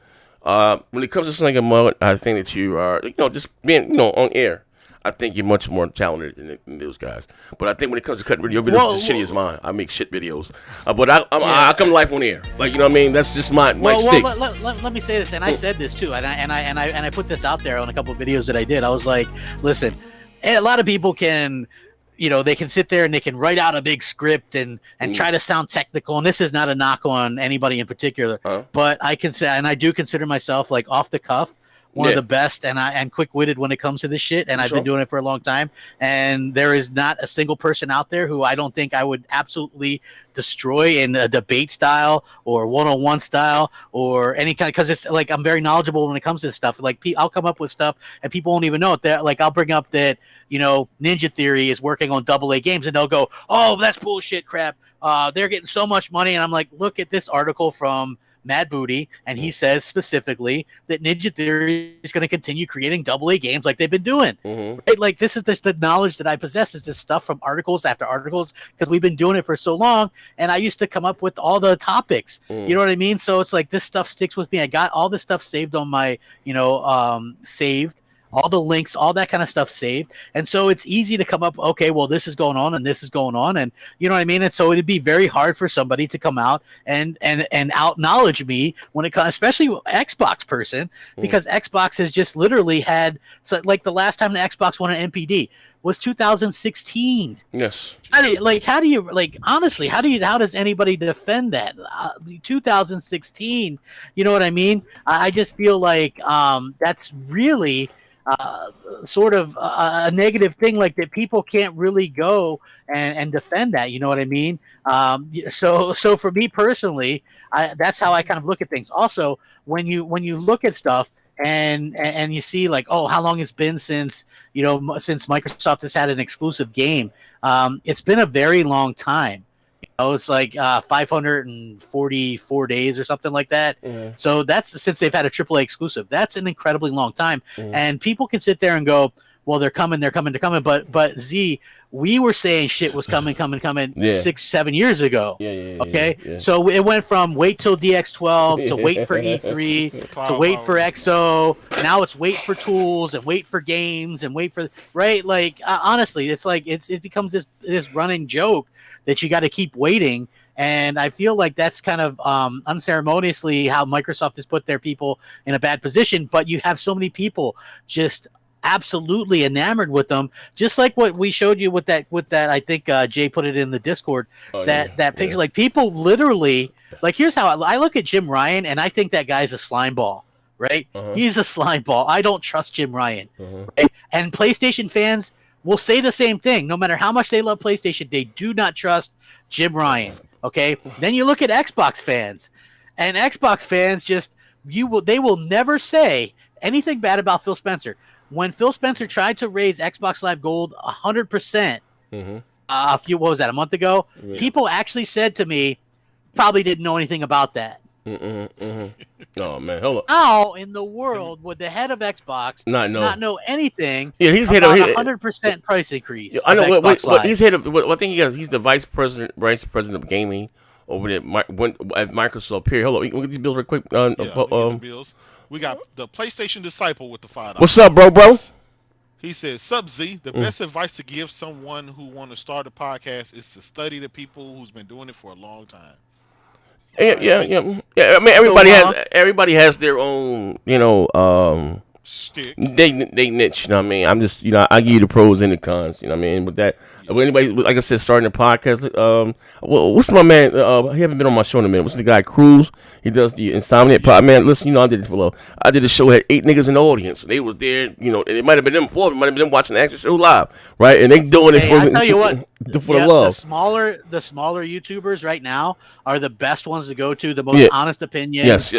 When it comes to slinging mud, I think that you are, just being, on air. I think you're much more talented than those guys. But I think when it comes to cutting video videos, it's shitty as mine. I make shit videos. But I come to life on air. Like, you know what I mean? That's just my stick. Let me say this, and I said this too, and I put this out there on a couple of videos that I did. I was like, listen, a lot of people can, they can sit there and they can write out a big script and try to sound technical. And this is not a knock on anybody in particular, but I can say, and I do consider myself like off the cuff, one of the best and quick-witted when it comes to this shit, and I've been doing it for a long time. And there is not a single person out there who I don't think I would absolutely destroy in a debate style or one-on-one style or any kind, because it's like I'm very knowledgeable when it comes to this stuff. Like I'll come up with stuff and people won't even know it. That like I'll bring up that Ninja Theory is working on AA games, and they'll go, "Oh, that's bullshit crap. They're getting so much money," and I'm like, "Look at this article from Mad Booty," and he says specifically that Ninja Theory is going to continue creating AA games like they've been doing. Right? Like this is the knowledge that I possess, is this stuff from articles after articles, because we've been doing it for so long, and I used to come up with all the topics. You know what I mean? So it's like this stuff sticks with me. I got all this stuff saved on my, saved. All the links, all that kind of stuff saved. And so it's easy to come up, okay, well, this is going on and this is going on. And you know what I mean? And so it'd be very hard for somebody to come out and out knowledge me when it comes, especially Xbox person, because Xbox has just literally had, so like the last time the Xbox won an MPD was 2016. Yes. How does anybody defend that? 2016, you know what I mean? I just feel like that's really sort of a negative thing, like that people can't really go and defend that. You know what I mean? So for me personally, that's how I kind of look at things. Also, when you look at stuff and you see like, oh, how long it's been since Microsoft has had an exclusive game. It's been a very long time. It's like 544 days or something like that. So that's since they've had a AAA exclusive. That's an incredibly long time. And people can sit there and go, well, they're coming. But Z, we were saying shit was coming 6-7 years ago. Okay. So it went from wait till DX12 to wait for E3 to wait for XO. Now it's wait for tools and wait for games and wait for, right? Like, honestly, it's like, it becomes this running joke that you got to keep waiting. And I feel like that's kind of unceremoniously how Microsoft has put their people in a bad position. But you have so many people just absolutely enamored with them, just like what we showed you with that I think Jay put it in the Discord, that picture. Like people literally, like, here's how I look at Jim Ryan, and I think that guy's a slime ball, right? He's a slime ball. I don't trust Jim Ryan. Right? And PlayStation fans will say the same thing. No matter how much they love PlayStation, they do not trust Jim Ryan. Okay. Then you look at Xbox fans, and Xbox fans they will never say anything bad about Phil Spencer. When Phil Spencer tried to raise Xbox Live Gold 100%, what was that, a month ago? People actually said to me, probably didn't know anything about that. Oh man, hold on. How in the world would the head of Xbox not know anything? Yeah, he's head of 100% price increase. I know. Wait, he's head of. I think he's the vice president of gaming over there at Microsoft. Period. Hold on, we get these bills real quick. We get the bills. We got the PlayStation Disciple with the $5. What's up, bro? He says, "Sub Z, the best advice to give someone who want to start a podcast is to study the people who's been doing it for a long time." Yeah. I mean, everybody has their own, stick. They niche. You know what I mean? I'm just, I give you the pros and the cons. You know what I mean? With that, anybody, like I said, starting a podcast. What's my man? He haven't been on my show in a minute. What's the guy? Cruz. He does the Insomniac pod. Man, listen, I did it for I did a show, had 8 niggas in the audience. They was there. It might have been them 4. It might have been them watching the actual show live, right? And they doing it for. I tell you what. For the love. The smaller YouTubers right now are the best ones to go to, the most honest opinions. Yes.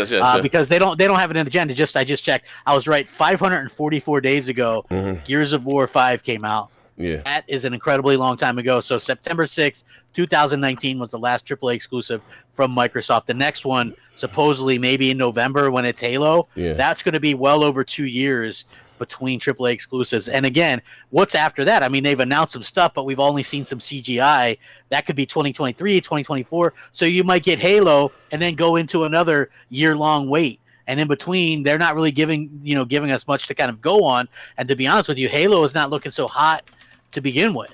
Because they don't have an agenda. I just checked. I was right. 544 days ago, Gears of War 5 came out. Yeah, that is an incredibly long time ago. So September 6th, 2019 was the last AAA exclusive from Microsoft. The next one, supposedly maybe in November when it's Halo. Yeah. That's going to be well over 2 years between AAA exclusives. And again, what's after that? I mean, they've announced some stuff, but we've only seen some CGI. That could be 2023, 2024. So you might get Halo and then go into another year-long wait. And in between, they're not really giving us much to kind of go on. And to be honest with you, Halo is not looking so hot to begin with,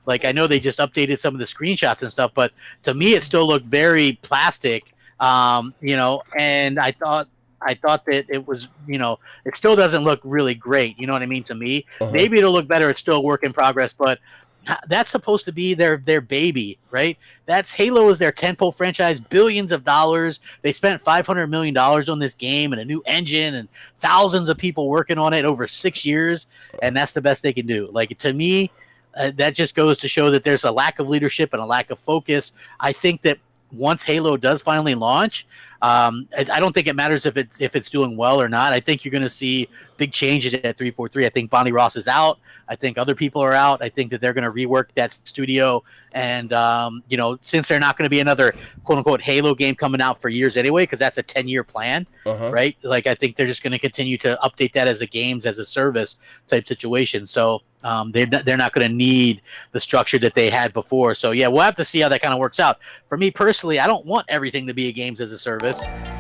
Like, I know they just updated some of the screenshots and stuff, but to me, it still looked very plastic, and I thought that it was, it still doesn't look really great. You know what I mean? To me, maybe it'll look better. It's still a work in progress, but that's supposed to be their baby, right? Halo is their tentpole franchise, billions of dollars. They spent $500 million on this game and a new engine and thousands of people working on it over 6 years. And that's the best they can do. Like, to me, that just goes to show that there's a lack of leadership and a lack of focus. I think that once Halo does finally launch, I don't think it matters if it's doing well or not. I think you're going to see big changes at 343. I think Bonnie Ross is out. I think other people are out. I think that they're going to rework that studio. And, since they're not going to be another quote-unquote Halo game coming out for years anyway, because that's a 10-year plan, right? Like, I think they're just going to continue to update that as a games as a service type situation. So they're not going to need the structure that they had before. So, yeah, we'll have to see how that kind of works out. For me personally, I don't want everything to be a games as a service.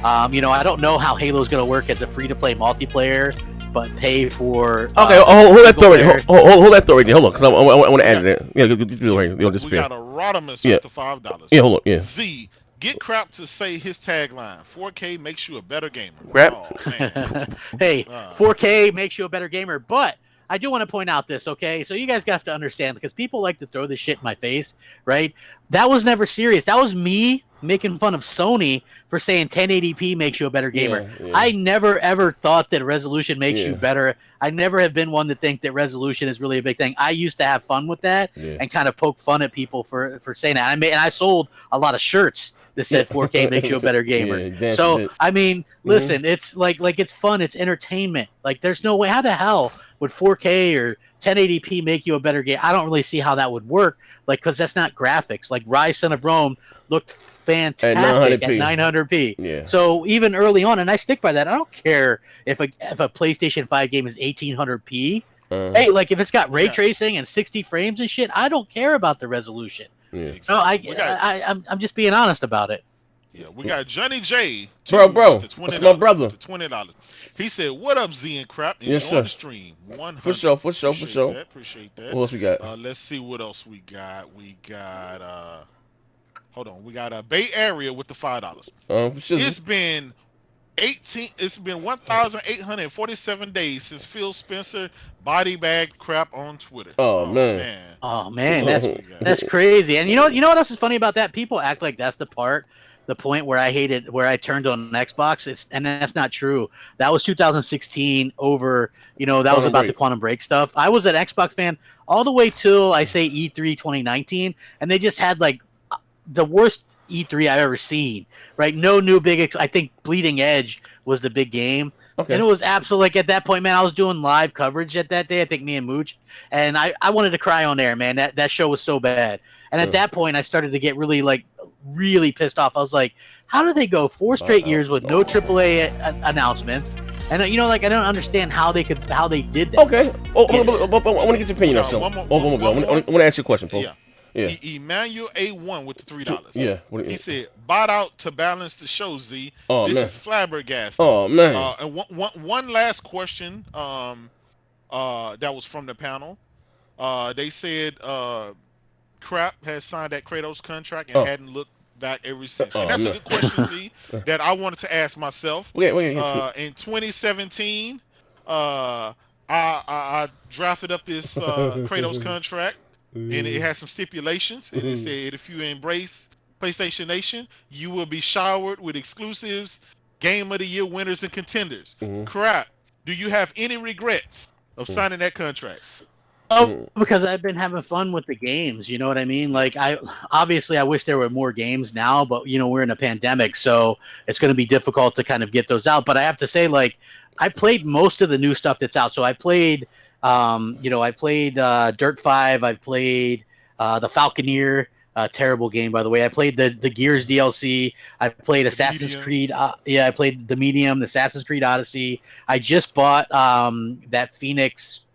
I don't know how Halo is going to work as a free-to-play multiplayer, but pay for. Okay, hold that thought right. Hold that thought right there. Hold on, because I want to add it. Yeah, just right. We got a Rodimus with the $5. Yeah, hold on. Yeah. Z, get Crap to say his tagline. 4K makes you a better gamer. Crap. Oh, man. Hey, 4K makes you a better gamer, but I do want to point out this, okay? So you guys have to understand, because people like to throw this shit in my face, right? That was never serious. That was me making fun of Sony for saying 1080p makes you a better gamer. Yeah. I never ever thought that resolution makes you better. I never have been one to think that resolution is really a big thing. I used to have fun with that and kind of poke fun at people for saying that. And I sold a lot of shirts that said 4K makes you a better gamer. So I mean, listen, it's like it's fun, it's entertainment. Like, there's no way. How the hell would 4K or 1080p make you a better game? I don't really see how that would work. Like, because that's not graphics. Like, Rise Son of Rome looked fantastic at 900p. Yeah. So even early on, and I stick by that. I don't care if a PlayStation 5 game is 1800p. Hey, like, if it's got ray tracing and 60 frames and shit, I don't care about the resolution. Yeah. So I'm just being honest about it. Yeah, we got Johnny J. Bro, that's my brother. $20. He said, "What up, Z and Crap?" And yes, on sir. the stream. 100. For sure. Appreciate that. What else we got? Let's see what else we got. We got hold on. We got Bay Area with the $5. For sure. It's been 1,847 days since Phil Spencer body bagged Crap on Twitter. Oh man. Oh man, that's crazy. And you know what else is funny about that? People act like that's the point where I turned on Xbox. And that's not true. That was 2016 over, that was about the Quantum Break stuff. I was an Xbox fan all the way till I say E3 2019, and they just had like the worst E3 I've ever seen, right? No new big, I think Bleeding Edge was the big game. Okay. And it was absolutely, like, at that point, man, I was doing live coverage at that day. I think me and Mooch, and I wanted to cry on air, man. That show was so bad. And at that point, I started to get really pissed off. I was like, how do they go 4 straight years with no AAA announcements? And I don't understand how they did that. Okay. I want to get your opinion on something. I want to ask you a question, Paul. Yeah. Emmanuel A1 with the $3. Yeah. He said, "Bought out to balance the show, Z." This is flabbergasted. Oh man. And one last question. That was from the panel. They said, Crap has signed that Kratos contract and hadn't looked back ever since. And that's a good question, Z, that I wanted to ask myself. In 2017, I drafted up this Kratos contract. And it has some stipulations. And it said, if you embrace PlayStation Nation, you will be showered with exclusives, Game of the Year winners, and contenders. Crap, do you have any regrets of signing that contract? Oh, because I've been having fun with the games. You know what I mean? Like, I wish there were more games now, but we're in a pandemic, so it's going to be difficult to kind of get those out. But I have to say, like, I played most of the new stuff that's out. So I played. I played Dirt 5. I've played the Falconeer, terrible game, by the way. I played the Gears DLC. I played Assassin's Creed. I played the Medium, the Assassin's Creed Odyssey. I just bought that Phoenix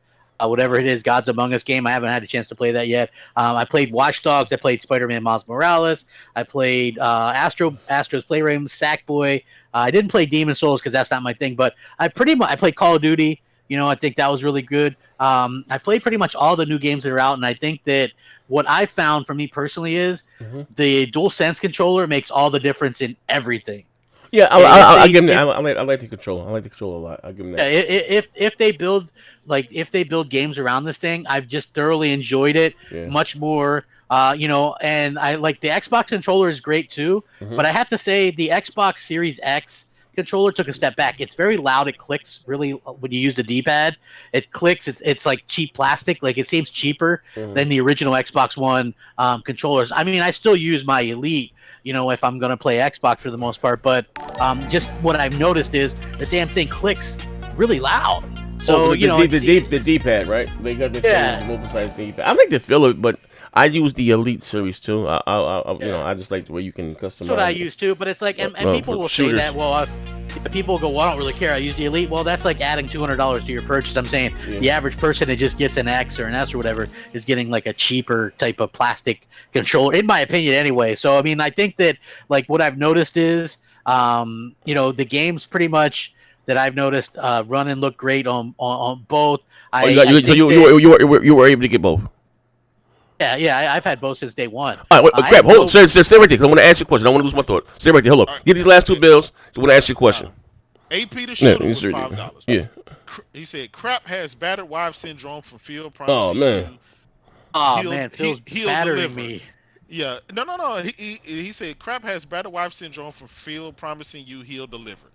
whatever it is, Gods Among Us game. I haven't had a chance to play that yet. I played Watch Dogs. I played Spider-Man Miles Morales. I played Astro's Playroom, Sackboy. I didn't play Demon Souls because that's not my thing, but I played Call of Duty. You know, I think that was really good. I played pretty much all the new games that are out, and I think that what I found for me personally is the DualSense controller makes all the difference in everything. Yeah, I give them. I like the controller. I like the controller a lot. I give them that. If they build games around this thing, I've just thoroughly enjoyed it much more. You know, and I like the Xbox controller is great too. But I have to say the Xbox Series X controller took a step back. It's very loud. It clicks really when you use the D-pad. It clicks. It's like cheap plastic. Like it seems cheaper than the original Xbox One controllers. I mean, I still use my Elite, you know, if I'm going to play Xbox for the most part. But just what I've noticed is the damn thing clicks really loud. So, you know, the D-pad, right? They got the mobile-sized D-pad. I like the feel it, but I use the Elite series too. You know, I just like the way you can customize. That's what I use too. But it's like, and people will say that. Well, people go, "Well, I don't really care. I use the Elite." Well, that's like adding $200 to your purchase. I'm saying the average person that just gets an X or an S or whatever is getting like a cheaper type of plastic controller, in my opinion, anyway. So, I mean, I think that like what I've noticed is, you know, the games pretty much that I've noticed run and look great on both. You were able to get both. Yeah, I've had both since day one. All right, crap. Hold on. Stay right there, because I want to ask you a question. I want to lose my thought. Stay right there. Hold on. Get these last two bills. I want to ask you a question. AP the shooter was $5. Yeah. He said, Crap has battered wife syndrome from field promise. Oh, man. Phil's battering me. Yeah. No. He said, Crap has battered wife syndrome from field promising you he'll deliver.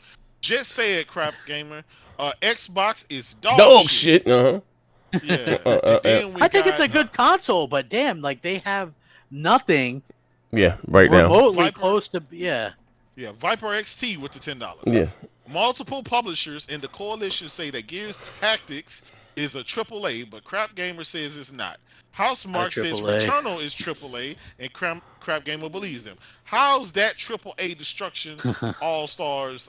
Just said, Crap Gamer, Xbox is dog shit. Yeah. I think it's a good console, but damn, like they have nothing. Yeah, right now. Remotely close to Yeah, Viper XT with the $10. Yeah. Multiple publishers in the coalition say that Gears Tactics is a AAA, but Crap Gamer says it's not. Housemark says Returnal is AAA, and Crap Gamer believes them. How's that AAA destruction? All Stars,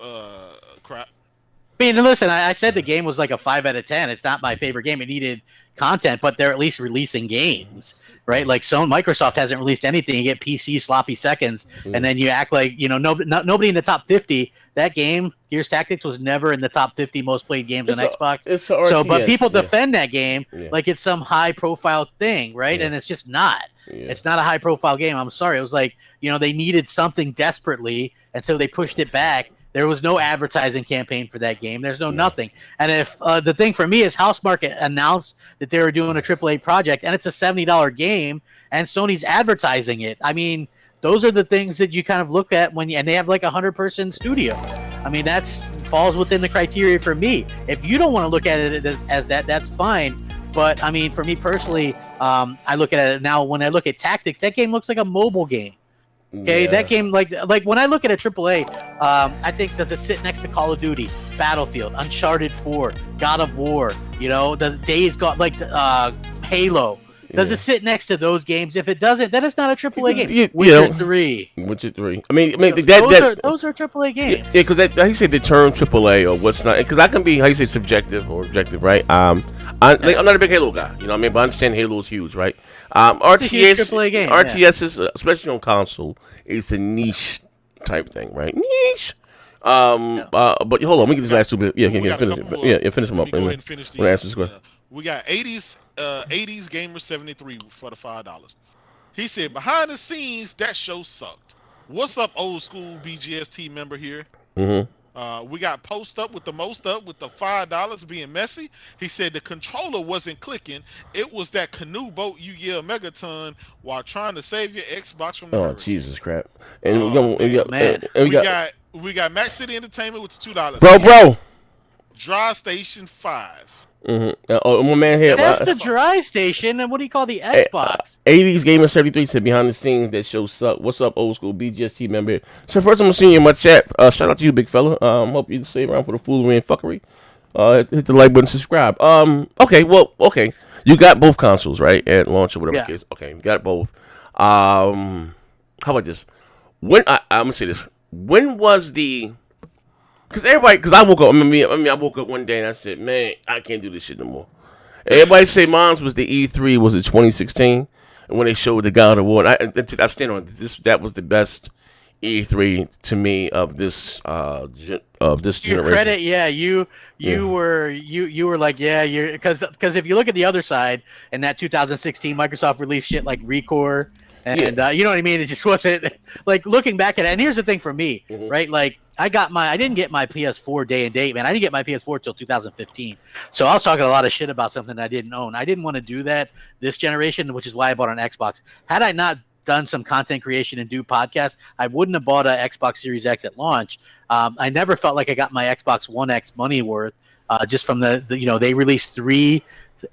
Crap. I mean, listen, I said the game was like a 5 out of 10. It's not my favorite game. It needed content, but they're at least releasing games, right? Like Microsoft hasn't released anything. You get PC sloppy seconds, and then you act like, you know, nobody in the top 50. That game, Gears Tactics, was never in the top 50 most played games on Xbox. It's RTS, but people defend that game like it's some high profile thing, right? And it's just not. It's not a high profile game. I'm sorry. It was like, you know, they needed something desperately, and so they pushed it back. There was no advertising campaign for that game. There's no nothing. And if the thing for me is Housemark announced that they were doing a AAA project, and it's a $70 game, and Sony's advertising it. I mean, those are the things that you kind of look at and they have like a 100-person studio. I mean, falls within the criteria for me. If you don't want to look at it as that, that's fine. But I mean, for me personally, I look at it now. When I look at Tactics, that game looks like a mobile game. Okay, that game, like when I look at a AAA, I think, does it sit next to Call of Duty, Battlefield, Uncharted 4, God of War, you know, does Days Gone, like Halo? Does it sit next to those games? If it doesn't, then it's not a AAA game. Witcher 3. Witcher 3. I mean, those are AAA games. Yeah, because how you say the term AAA or what's not? Because I can be, how you say, subjective or objective, right? I'm not a big Halo guy, you know what I mean? But I understand Halo is huge, right? It's a huge AAA game. RTS is, especially on console, is a niche type thing, right? Niche. But hold on, let me get these last two bits. Finish them up. Go ahead and finish the answer this question. We got 80s Gamer 73 for the $5. He said, behind the scenes, that show sucked. What's up, old school BGST member here? We got Post Up with the most up with the $5 being messy. He said the controller wasn't clicking. It was that canoe boat you yell Megaton while trying to save your Xbox from the hurricane. Jesus crap. We got Max City Entertainment with the $2. Bro. Dry Station 5. My man here. That's the dry station, and what do you call the Xbox? 80s Gamer 73 said behind the scenes that show suck. What's up, old school BGST member? So first I'm seeing you in my chat. Shout out to you, big fella. Hope you stay around for the foolery and fuckery. Hit the like button, subscribe. Okay. You got both consoles, right? And launch or whatever the case. Okay, you got both. How about this? I'm gonna say this. When was the? Because I woke up. I woke up one day and I said, "Man, I can't do this shit no more." Everybody say mine was the E3 was it 2016 when they showed the God of War. And I stand on this. That was the best E3 to me of this generation. Credit, yeah, you were like, yeah, you're because if you look at the other side and that 2016 Microsoft released shit like Recore and you know what I mean, it just wasn't like looking back at it. And here's the thing for me, right? Like I didn't get my PS4 day and date, man. I didn't get my PS4 till 2015. So I was talking a lot of shit about something I didn't own. I didn't want to do that this generation, which is why I bought an Xbox. Had I not done some content creation and do podcasts, I wouldn't have bought an Xbox Series X at launch. I never felt like I got my Xbox One X money worth just from the they released 3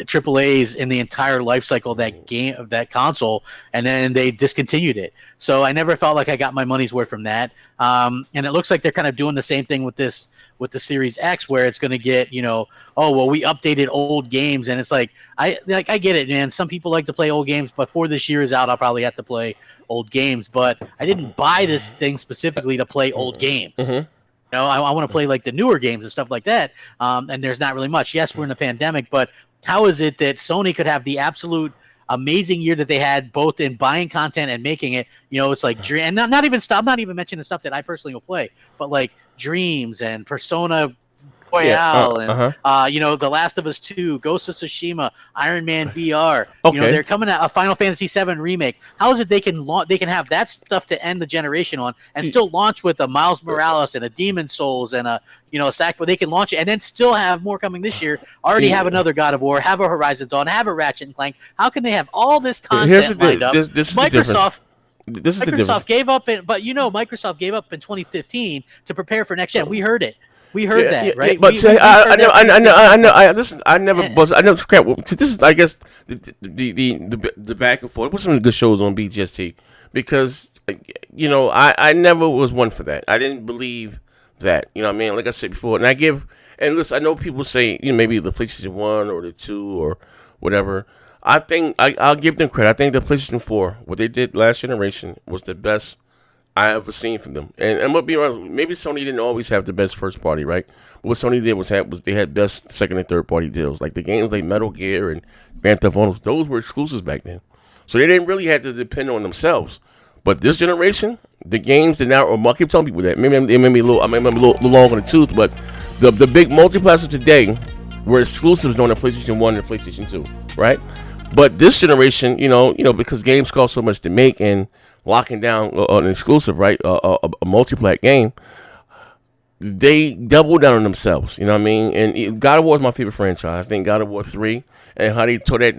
AAAs in the entire life cycle of that console, and then they discontinued it. So I never felt like I got my money's worth from that. And it looks like they're kind of doing the same thing with the Series X, where it's going to get, we updated old games, and it's like I get it, man. Some people like to play old games, but before this year is out, I'll probably have to play old games. But I didn't buy this thing specifically to play old games. I want to play like the newer games and stuff like that. And there's not really much. Yes, we're in a pandemic, but how is it that Sony could have the absolute amazing year that they had both in buying content and making it? It's like and not even mentioning the stuff that I personally will play, but like Dreams and Persona Royale and The Last of Us 2, Ghost of Tsushima, Iron Man VR. They're coming out a Final Fantasy VII remake. How is it they can have that stuff to end the generation on and still launch with a Miles Morales and a Demon Souls and a Sack, but they can launch it and then still have more coming this year. Already have another God of War, have a Horizon Dawn, have a Ratchet and Clank. How can they have all this content lined up? This is Microsoft gave up, Microsoft gave up in 2015 to prepare for next gen. We heard it. We heard that, right? But I know. Listen, I never was. I know crap. Because this is, I guess, the back and forth. What's some good shows on BGST? Because I never was one for that. I didn't believe that. You know what I mean? Like I said before, and listen, I know people say maybe the PlayStation 1 or the 2 or whatever. I think I'll give them credit. I think the PlayStation 4, what they did last generation, was the best I ever seen from them. And I'm gonna be honest, maybe Sony didn't always have the best first party, right? But what Sony did was they had best second and third party deals. Like the games like Metal Gear and Grand Theft Auto, those were exclusives back then. So they didn't really have to depend on themselves. But this generation, the games that now, I keep telling people that, maybe it may be a little long on the tooth, but the big multiplexers today were exclusives during the PlayStation 1 and the PlayStation 2, right? But this generation, because games cost so much to make and locking down an exclusive, right, a multi-plat game, they doubled down on themselves. You know what I mean? And God of War is my favorite franchise. I think God of War 3 and how they tore that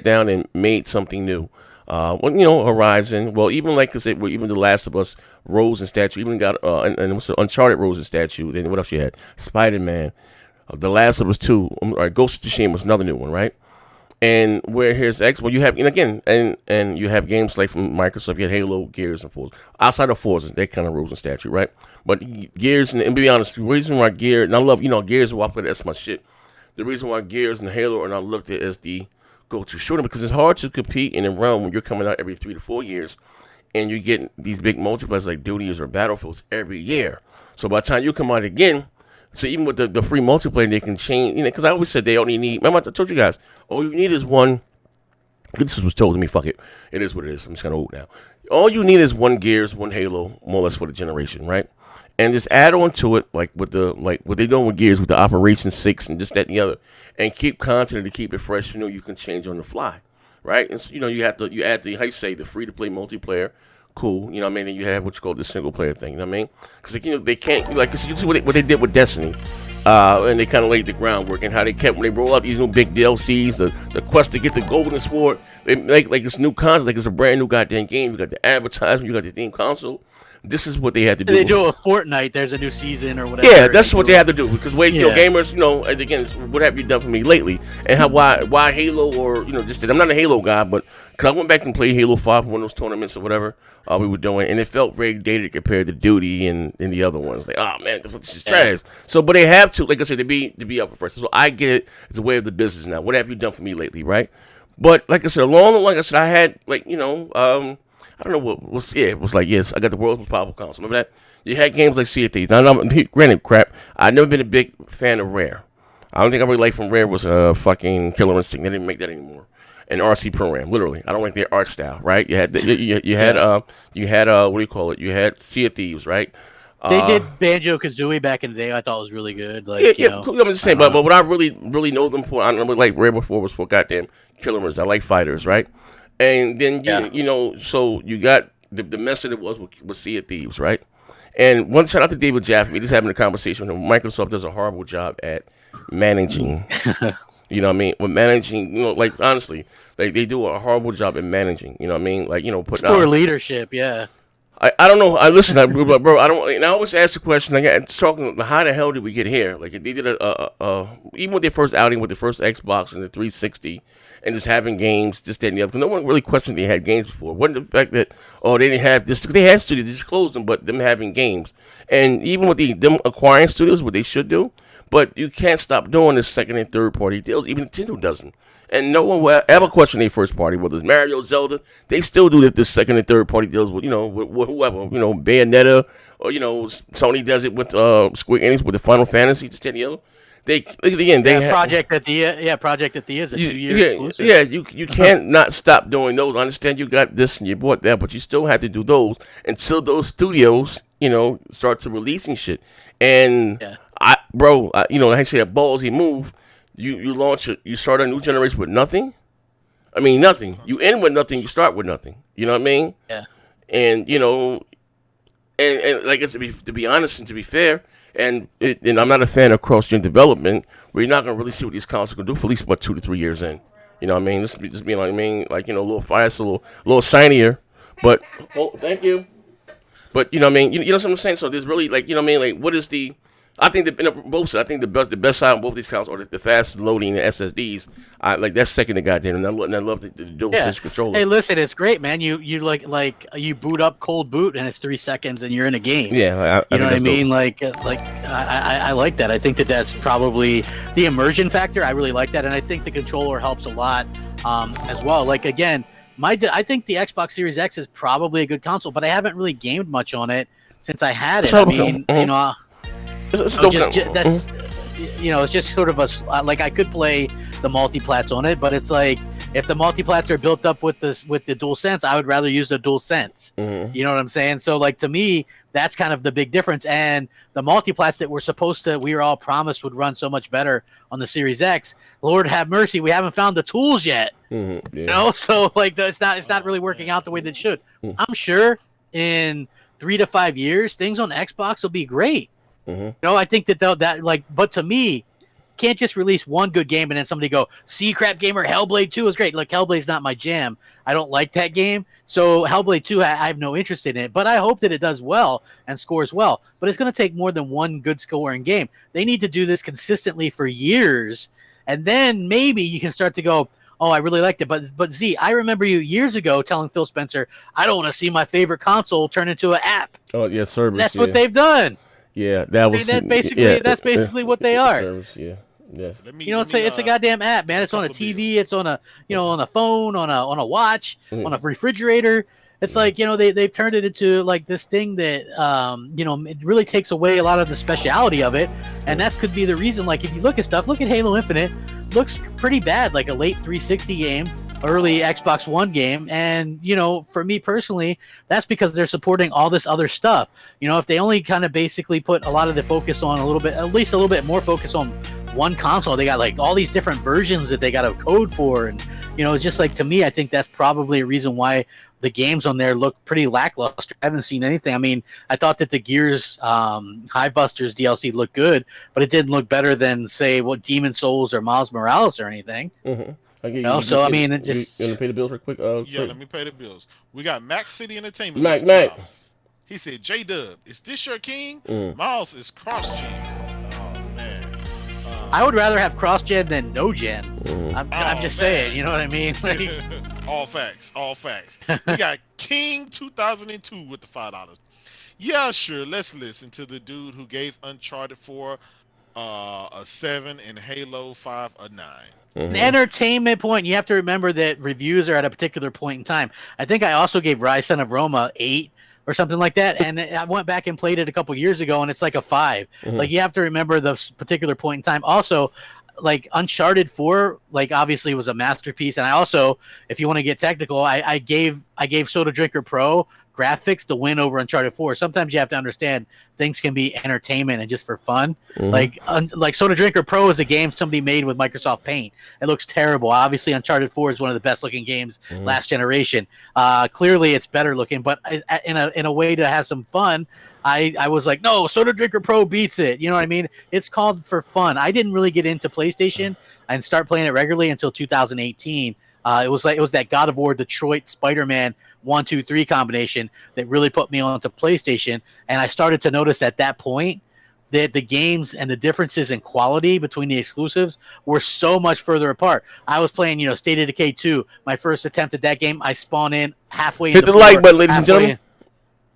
down and made something new. Horizon. Well, even like I said, even The Last of Us Rose and statue. Even got and what's the Uncharted Rose and statue. Then what else you had? Spider-Man, The Last of Us 2. Ghost of Tsushima was another new one, right? And where here's X, well, you have, and you have games like from Microsoft, you had Halo, Gears, and Forza. Outside of Forza, they kind of rules and statute, right? But Gears, and to be honest, the reason why Gears, and I love, Gears, that's my shit. The reason why Gears and Halo are not looked at as the go-to shooter, because it's hard to compete in a run when you're coming out every 3 to 4 years, and you're getting these big multipliers like Duties or Battlefields every year. So by the time you come out again, so even with the free multiplayer, they can change, because I always said they only need, remember I told you guys, all you need is one, this was told to me, fuck it, it is what it is, I'm just kind of old now. All you need is one Gears, one Halo, more or less for the generation, right? And just add on to it, like what they're doing with Gears, with the Operation 6 and this, that, and the other, and keep content to keep it fresh, you can change on the fly, right? And so, you add the free-to-play multiplayer, cool, you know what I mean? And you have what's called the single player thing, you know what I mean? Because they can't, you see what they did with Destiny, and they kind of laid the groundwork and how they kept, when they roll out these new big DLCs, the quest to get the Golden Sword, they make like this new content, like it's a brand new goddamn game. You got the advertisement, you got the theme console. This is what they had to do. They do a Fortnite, there's a new season or whatever. Yeah, that's what they had to do. Because gamers, and again, what have you done for me lately? And why Halo or, just that I'm not a Halo guy, but because I went back and played Halo 5 one of those tournaments or whatever we were doing, and it felt very dated compared to Duty and the other ones. Like, oh man, this is trash. So, but they have to, like I said, to be up first. So I get it. It's a way of the business now. What have you done for me lately, right? But like I said, I had I don't know what was. Yeah, it was like, yes, I got the world's most powerful console. Remember that? You had games like Sea of Thieves. Now, granted, crap. I've never been a big fan of Rare. I don't think I really liked from Rare was fucking Killer Instinct. They didn't make that anymore. And RC Program, literally. I don't like their art style, right? You had what do you call it? You had Sea of Thieves, right? They did Banjo-Kazooie back in the day. I thought was really good. Like, cool. I'm just saying, but what I really know them for, I don't really like Rare before was for goddamn Killers. I like fighters, right? And then so you got the mess that it was with Sea of Thieves, right? And one shout out to David Jaffe. Just having a conversation with him. Microsoft does a horrible job at managing. You know what I mean? With managing, like honestly, like they do a horrible job at managing. You know what I mean? Like putting poor leadership. Yeah. I don't know. I listen, bro. I don't. And I always ask the question. Like, talking, how the hell did we get here? Like, they did even with their first outing with the first Xbox and the 360, and just having games, this, that, and the other. No one really questioned they had games before. It wasn't the fact that they didn't have this. They had studios, they just closed them, but them having games, and even with them acquiring studios, what they should do. But you can't stop doing this second and third party deals. Even Nintendo doesn't. And no one will ever question their first party, whether it's Mario, Zelda. They still do this second and third party deals with with whoever, Bayonetta, or Sony does it with Square Enix with the Final Fantasy, just the other. Project at the is a 2-year exclusive. Yeah, you can't not stop doing those. I understand you got this and you bought that, but you still have to do those until those studios, start to releasing shit. And I say a ballsy move. You launch it. You start a new generation with nothing. I mean, nothing. You end with nothing. You start with nothing. You know what I mean? Yeah. And and like I said, to be honest and to be fair, and I'm not a fan of cross-gen development, where you're not gonna really see what these consoles can do for at least 2 to 3 years in. You know what I mean? Just being like, a little fire, a little shinier. But thank you. But you know what I mean? You know what I'm saying? So there's really what is the I think the best side on both these consoles are the fast loading and SSDs. That's second to goddamn. And I love the dual sense controller. Hey, listen, it's great, man. You you boot up cold boot and it's 3 seconds and you're in a game. Yeah, you know what I mean. I like that. I think that's probably the immersion factor. I really like that, and I think the controller helps a lot as well. Like again, I think the Xbox Series X is probably a good console, but I haven't really gamed much on it since I had it. I mean, it's just sort of I could play the multiplats on it, but it's like if the multiplats are built up with the DualSense, I would rather use the DualSense. Mm-hmm. You know what I'm saying? So to me, that's kind of the big difference. And the multiplats that we were all promised would run so much better on the Series X. Lord have mercy, we haven't found the tools yet. Mm-hmm. Yeah. So it's not really working out the way that it should. Mm-hmm. I'm sure in 3 to 5 years, things on Xbox will be great. Mm-hmm. I think but to me, can't just release one good game and then somebody go, see, Crapgamer, Hellblade 2 is great. Like, Hellblade's not my jam. I don't like that game. So Hellblade 2, I have no interest in it. But I hope that it does well and scores well. But it's going to take more than one good scoring game. They need to do this consistently for years. And then maybe you can start to go, oh, I really liked it. But Z, I remember you years ago telling Phil Spencer, I don't want to see my favorite console turn into an app. Oh, yeah, service. That's what they've done. Yeah, that was that's basically what they are. Service, yeah. Yes. It's a goddamn app, man. It's on a TV, it's on a on a phone, on a watch, on a refrigerator. It's they've turned it into like this thing that it really takes away a lot of the speciality of it, and that could be the reason. Like if you look at stuff, look at Halo Infinite, looks pretty bad, like a late 360 game, early Xbox One game, and for me personally, that's because they're supporting all this other stuff. If they only kind of basically put a lot of the focus on at least a little bit more focus on one console, they got like all these different versions that they got to code for, and it's just like, to me, I think that's probably a reason why the games on there look pretty lackluster. I haven't seen anything. I mean, I thought that the Gears Highbusters DLC looked good, but it didn't look better than, say, what Demon Souls or Miles Morales or anything. Mm-hmm. It just... You want to pay the bills real quick? Let me pay the bills. We got Max City Entertainment. Mac. He said, J-Dub, is this your king? Miles is cross-gen. Oh, man. I would rather have cross-gen than no-gen. I'm just saying, you know what I mean? Like... All facts. We got King 2002 with the $5. Yeah, sure. Let's listen to the dude who gave Uncharted 4 a 7 and Halo 5 a 9. Mm-hmm. The entertainment point, you have to remember that reviews are at a particular point in time. I think I also gave Rise Son of Roma 8 or something like that, and I went back and played it a couple years ago, and it's like a 5. Mm-hmm. Like, you have to remember the particular point in time. Also, like Uncharted 4, like obviously was a masterpiece. And I also, if you want to get technical, I gave Soda Drinker Pro graphics to win over Uncharted 4. Sometimes you have to understand things can be entertainment and just for fun. Like Soda Drinker Pro is a game somebody made with Microsoft Paint. It looks terrible. Obviously, Uncharted 4 is one of the best looking games last generation. Clearly, it's better looking, but in a way to have some fun, I was like, no, Soda Drinker Pro beats it. You know what I mean? It's called for fun. I didn't really get into PlayStation and start playing it regularly until 2018. It was that God of War, Detroit, Spider-Man 1, 2, 3 combination that really put me onto PlayStation, and I started to notice at that point that the games and the differences in quality between the exclusives were so much further apart. I was playing, State of Decay 2, my first attempt at that game. I spawn in halfway. Hit the like button, ladies and gentlemen.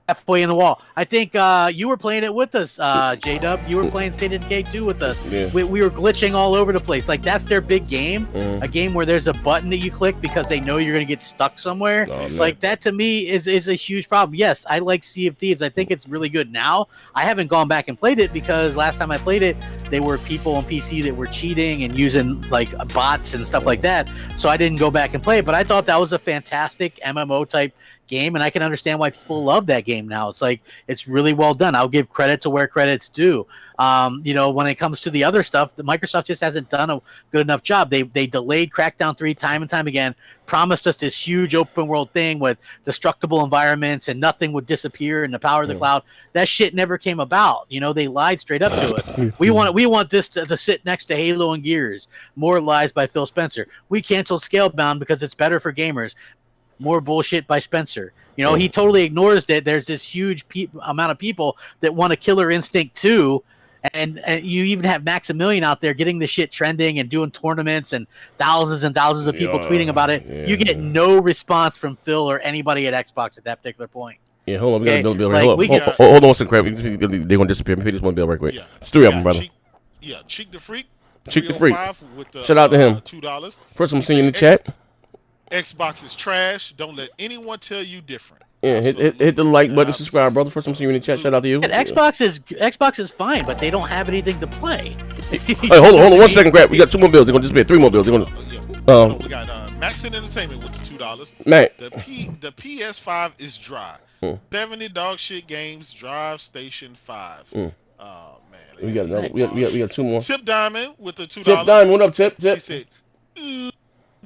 Halfway in the wall. I think you were playing it with us, J-Dub. You were playing State of Decay 2 with us. Yeah. We were glitching all over the place. Like, that's their big game. A game where there's a button that you click because they know you're going to get stuck somewhere. Like, that to me is a huge problem. Yes, I like Sea of Thieves. I think it's really good now. I haven't gone back and played it because last time I played it, they were people on PC that were cheating and using, like, bots and stuff like that. So I didn't go back and play it. But I thought that was a fantastic MMO-type game, and I can understand why people love that game now. It's like, it's really well done. I'll give credit to where credit's due. When it comes to the other stuff, the Microsoft just hasn't done a good enough job. They delayed Crackdown 3 time and time again, promised us this huge open world thing with destructible environments and nothing would disappear in the power of the cloud. That shit never came about. They lied straight up to us. We want this to sit next to Halo and Gears. More lies by Phil Spencer. We canceled Scalebound because it's better for gamers. More bullshit by Spencer. He totally ignores that there's this huge amount of people that want a Killer Instinct 2, and you even have Maximilian out there getting the shit trending and doing tournaments and thousands of people tweeting about it. Yeah. You get no response from Phil or anybody at Xbox at that particular point. Yeah, hold on. We got to build a bill right quick. Hold on one second, crap. They're going to disappear. Maybe just one bill right quick. Yeah. It's 3 of them, brother. Cheek the Freak. Cheek the Freak. Shout out to him. $2. First, I'm seeing you in the chat. Xbox is trash. Don't let anyone tell you different. Yeah, hit the like button, subscribe, brother. First time seeing you in the chat. Shout out to you. And Xbox is fine, but they don't have anything to play. Hey, hold on 1 second, Grab. We got 2 more bills. They're gonna disappear. 3 more bills. They're gonna. We got Max Entertainment with the $2. Man. The PS5 is dry. 70 dog shit games. Drive Station 5. Oh man. We got another. We got 2 more. Tip Diamond with the $2. Tip Diamond, what up, Tip? He said,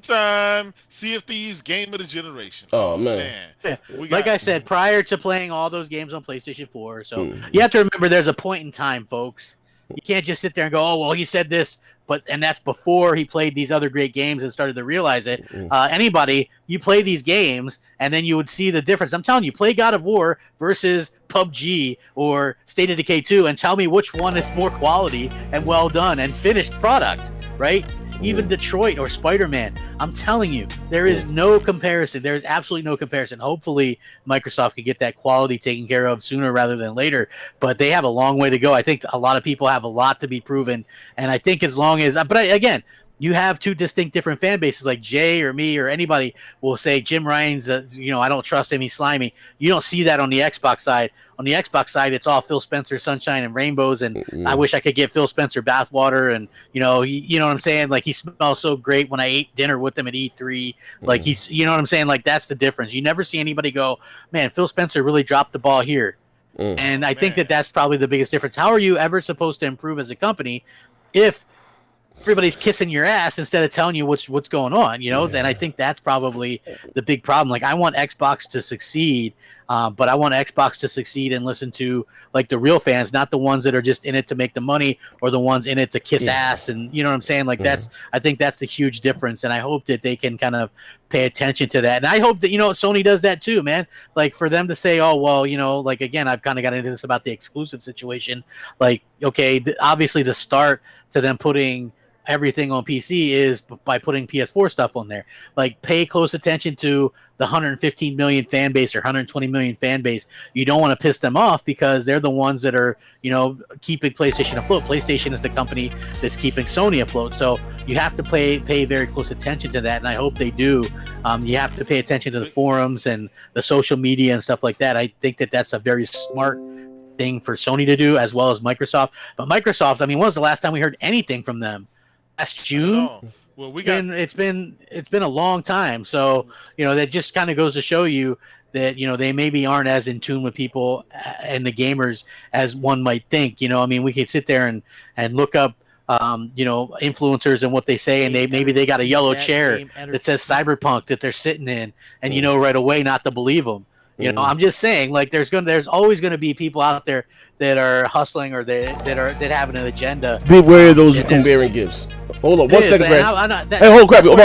time Sea of Thieves game of the generation. Oh man. Like I said, prior to playing all those games on PlayStation 4, so you have to remember there's a point in time, folks. You can't just sit there and go, oh well, he said this, and that's before he played these other great games and started to realize it. Anybody, you play these games and then you would see the difference. I'm telling you, play God of War versus PUBG or State of Decay 2 and tell me which one is more quality and well done and finished product, right? Even Detroit or Spider-Man. I'm telling you, there is no comparison. There is absolutely no comparison. Hopefully, Microsoft can get that quality taken care of sooner rather than later. But they have a long way to go. I think a lot of people have a lot to be proven. And I think as long as... But again, you have 2 distinct different fan bases, like Jay or me or anybody will say Jim Ryan's, I don't trust him, he's slimy. You don't see that on the Xbox side. On the Xbox side, it's all Phil Spencer, sunshine and rainbows, and I wish I could get Phil Spencer bathwater, and you know what I'm saying? Like, he smells so great when I ate dinner with him at E3. Like, he's, you know what I'm saying? Like, that's the difference. You never see anybody go, man, Phil Spencer really dropped the ball here. And I think that's probably the biggest difference. How are you ever supposed to improve as a company if everybody's kissing your ass instead of telling you what's going on, And I think that's probably the big problem. Like, I want Xbox to succeed, but I want Xbox to succeed and listen to like the real fans, not the ones that are just in it to make the money or the ones in it to kiss ass. And you know what I'm saying? Like, I think that's the huge difference. And I hope that they can kind of pay attention to that. And I hope that, Sony does that too, man. Like, for them to say, oh, well, like, again, I've kind of got into this about the exclusive situation. Like, okay, obviously the start to them putting everything on PC is by putting PS4 stuff on there. Like, pay close attention to the 115 million fan base or 120 million fan base. You don't want to piss them off because they're the ones that are, keeping PlayStation afloat. PlayStation is the company that's keeping Sony afloat. So you have to pay very close attention to that, and I hope they do. You have to pay attention to the forums and the social media and stuff like that. I think that that's a very smart thing for Sony to do, as well as Microsoft. But Microsoft, I mean, when was the last time we heard anything from them? last June. Well, it's been a long time. So that just kind of goes to show you that they maybe aren't as in tune with people and the gamers as one might think. I mean, we could sit there and look up influencers and what they say, and maybe they got a yellow chair that says Cyberpunk that they're sitting in, and right away not to believe them. I'm just saying, like, there's always gonna be people out there that are hustling or that having an agenda. Beware of those who come bearing gifts. Hold on, 1 second, Brad. Hey, hold crap! I'm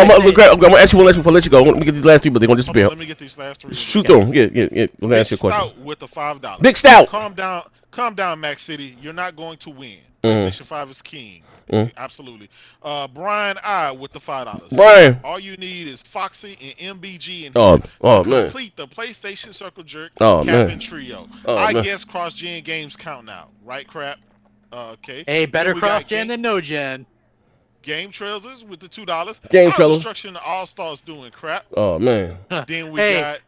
gonna ask you one last before I let you go. Let me get these last 3, but they're gonna disappear. Let me get these last 3. Shoot them. Yeah. Let me ask you a question. Stout with the $5. Big Stout. Calm down, Max City. You're not going to win. PlayStation 5 is king. Absolutely. Brian I with the $5. Brian. All you need is Foxy and MBG and complete the PlayStation Circle Jerk Captain Trio. I guess cross-gen games count now, right, Crap? Okay. Hey, better cross-gen than no gen. Game Trailers with the $2. Game Trailers. Destruction All Stars doing Crap. Oh man. Then we got.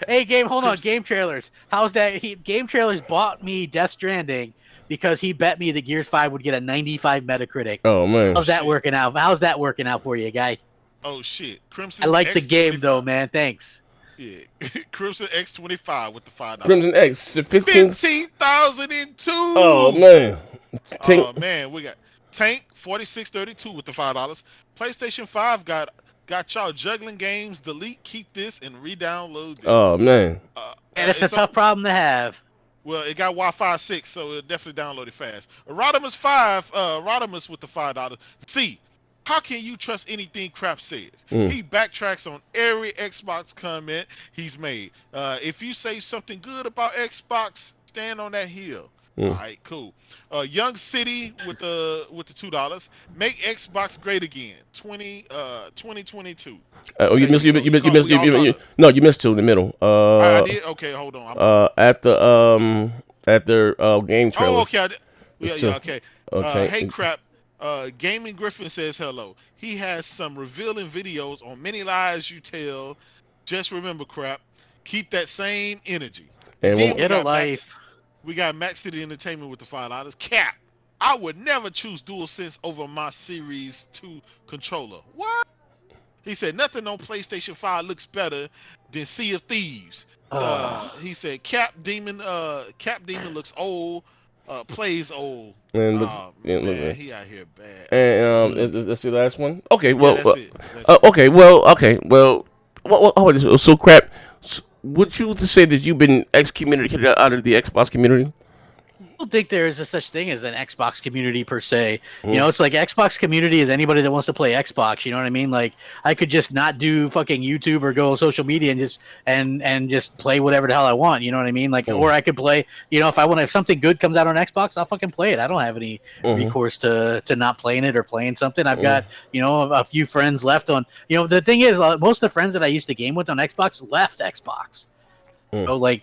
Hey, hold on, Game Trailers. How's that? Game Trailers bought me Death Stranding because he bet me the Gears 5 would get a 95 Metacritic. Oh man. How's that working out? How's that working out for you, guy? Oh shit. Crimson. I like X25. the game though, man. Thanks. Yeah. Crimson X25 with the $5. Crimson X 15,002. Oh man. Oh man, we got Tank 4632 with the $5. PlayStation 5 got y'all juggling games. Delete, keep this, and re-download this. Oh man. And it's a tough problem to have. Well, it got Wi-Fi 6, so it'll definitely download it fast. Rodimus 5, Rodimus with the $5. See, how can you trust anything Crap says? He backtracks on every Xbox comment he's made. If you say something good about Xbox, stand on that hill. All right, cool. Young City with the $2. Make Xbox great again. 2022. Oh, you missed. No, you missed two in the middle. I did. Okay, hold on. After game trailer. Oh, okay. Okay. Hey, Crap. Gaming Griffin says hello. He has some revealing videos on many lies you tell. Just remember, Crap. Keep that same energy. And get a life. We got Max City Entertainment with the $5. Cap. I would never choose DualSense over my Series 2 controller. What? He said nothing on PlayStation 5 looks better than Sea of Thieves. He said Cap Demon looks old, plays old. And man, he out here bad. And that's the last one. Okay, well, so Crap. Would you say that you've been excommunicated out of the Xbox community? I don't think there is a such thing as an Xbox community per se. It's like Xbox community is anybody that wants to play Xbox. You know what I mean? Like I could just not do fucking YouTube or go on social media and just play whatever the hell I want. You know what I mean? Like, or I could play. If something good comes out on Xbox, I'll fucking play it. I don't have any recourse to not playing it or playing something. I've got a few friends left on. The thing is, most of the friends that I used to game with on Xbox left Xbox. Nobody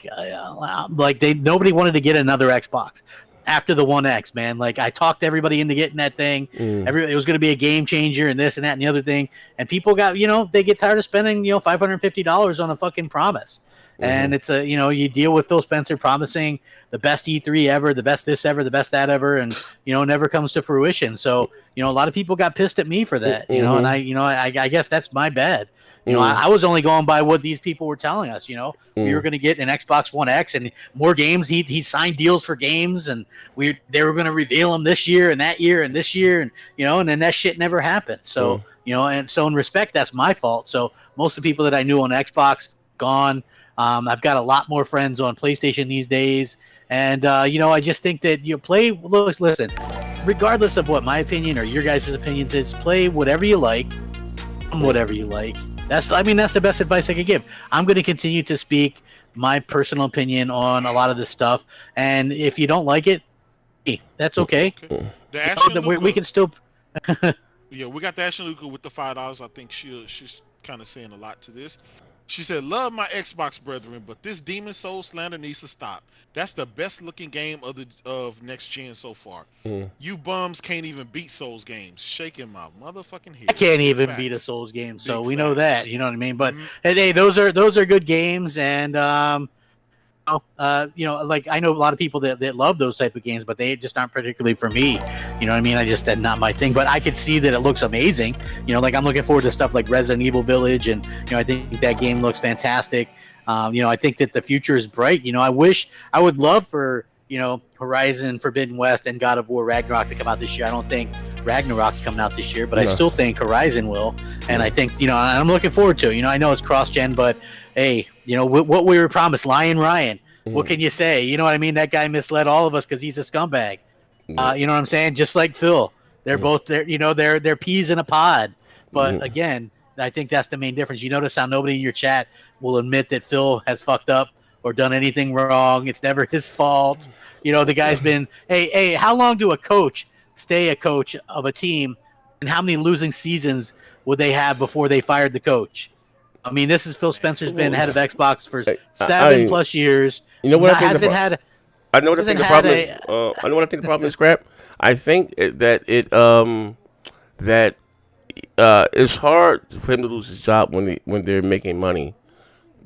wanted to get another Xbox after the One X, man. Like I talked everybody into getting that thing. It was going to be a game changer and this and that and the other thing. And people got, they get tired of spending, $550 on a fucking promise. And it's you deal with Phil Spencer promising the best E3 ever, the best this ever, the best that ever, and it never comes to fruition. So a lot of people got pissed at me for that, and I guess that's my bad. I was only going by what these people were telling us. We were going to get an Xbox One X and more games. He signed deals for games, and they were going to reveal them this year and that year and this year, and and then that shit never happened. So and so in respect, that's my fault. So most of the people that I knew on Xbox gone. I've got a lot more friends on PlayStation these days, and I just think that listen, regardless of what my opinion or your guys' opinions is, play whatever you like, whatever you like. That's the best advice I could give. I'm going to continue to speak my personal opinion on a lot of this stuff, and if you don't like it, hey, that's okay. We can still. Yeah, we got the Ashley Luca with the $5. I think she's kind of saying a lot to this. She said, love my Xbox brethren, but this Demon Soul slander needs to stop. That's the best looking game of next gen so far. You bums can't even beat Souls games. Shaking my motherfucking head. I can't even beat a Souls game, so we know that. You know what I mean? But hey, those are good games, and like I know a lot of people that love those type of games, but they just aren't particularly for me. You know what I mean? That's not my thing. But I could see that it looks amazing. Like I'm looking forward to stuff like Resident Evil Village, and I think that game looks fantastic. I think that the future is bright. I would love for Horizon Forbidden West and God of War Ragnarok to come out this year. I don't think Ragnarok's coming out this year, but I still think Horizon will. And I think, I'm looking forward to it. I know it's cross-gen, but hey, what we were promised, Lion Ryan, what can you say? You know what I mean? That guy misled all of us because he's a scumbag. You know what I'm saying? Just like Phil. They're both, they're peas in a pod. But again, I think that's the main difference. You notice how nobody in your chat will admit that Phil has fucked up or done anything wrong. It's never his fault. The guy's been, hey, how long do a coach stay a coach of a team, and how many losing seasons would they have before they fired the coach? I mean, this is Phil Spencer's been head of Xbox for 7+ years. You know what I think I know what I think the problem is. I know what I think the problem is, Crap. I think that it's hard for him to lose his job when they're making money.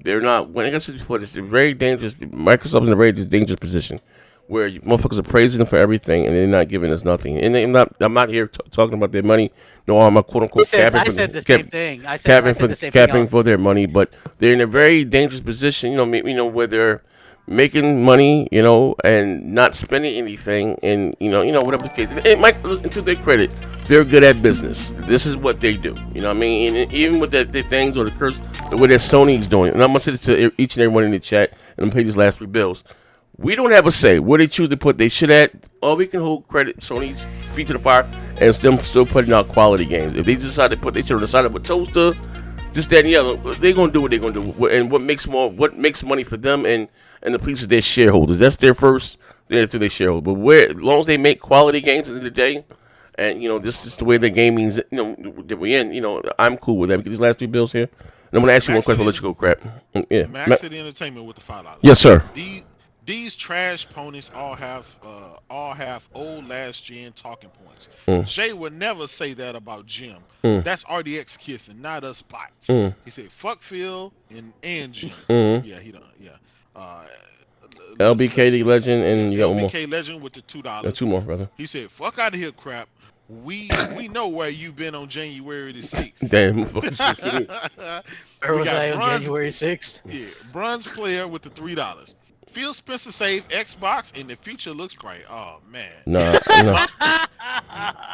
They're not. When I guess before, it's very dangerous. Microsoft's in a very dangerous position where motherfuckers are praising them for everything and they're not giving us nothing. And I'm not here talking about their money. No, I'm a quote unquote capping. I said the same thing. I said the same thing. Capping for their money, but they're in a very dangerous position. Where they're making money, and not spending anything, and whatever the case. It might, to their credit, they're good at business. This is what they do. You know what I mean? And even with the things or the curse, the way that Sony's doing, and I'm gonna say this to each and everyone in the chat, and I'm pay these last 3 bills. We don't have a say where they choose to put their shit at. All we can hold credit Sony's feet to the fire and still putting out quality games. If they decide to put their shit on the side of a toaster, just that and the other, they're gonna do what they're gonna do. And what makes money for them and the pleases their shareholders. That's their first to their shareholders. But as long as they make quality games at the end of the day, and this is the way the gaming's that we're in, I'm cool with that. Get these last 3 bills here. And I'm gonna ask you one question. I'll let you go, Crap. Yeah. Max City Entertainment with the $5. Yes, sir. These trash ponies all have old last gen talking points. Jay would never say that about Jim. That's RDX kissing, not us bots. He said fuck Phil and Jim. Yeah, he done. Yeah. LBK the legend, and you got one more. LBK legend with the $2. 2 more, brother. He said fuck out of here, Crap. We know where you've been on January the 6th. Damn. Where was I on January 6th? Yeah, bronze player with the $3. Phil Spencer saved Xbox, and the future looks bright. Oh man. No.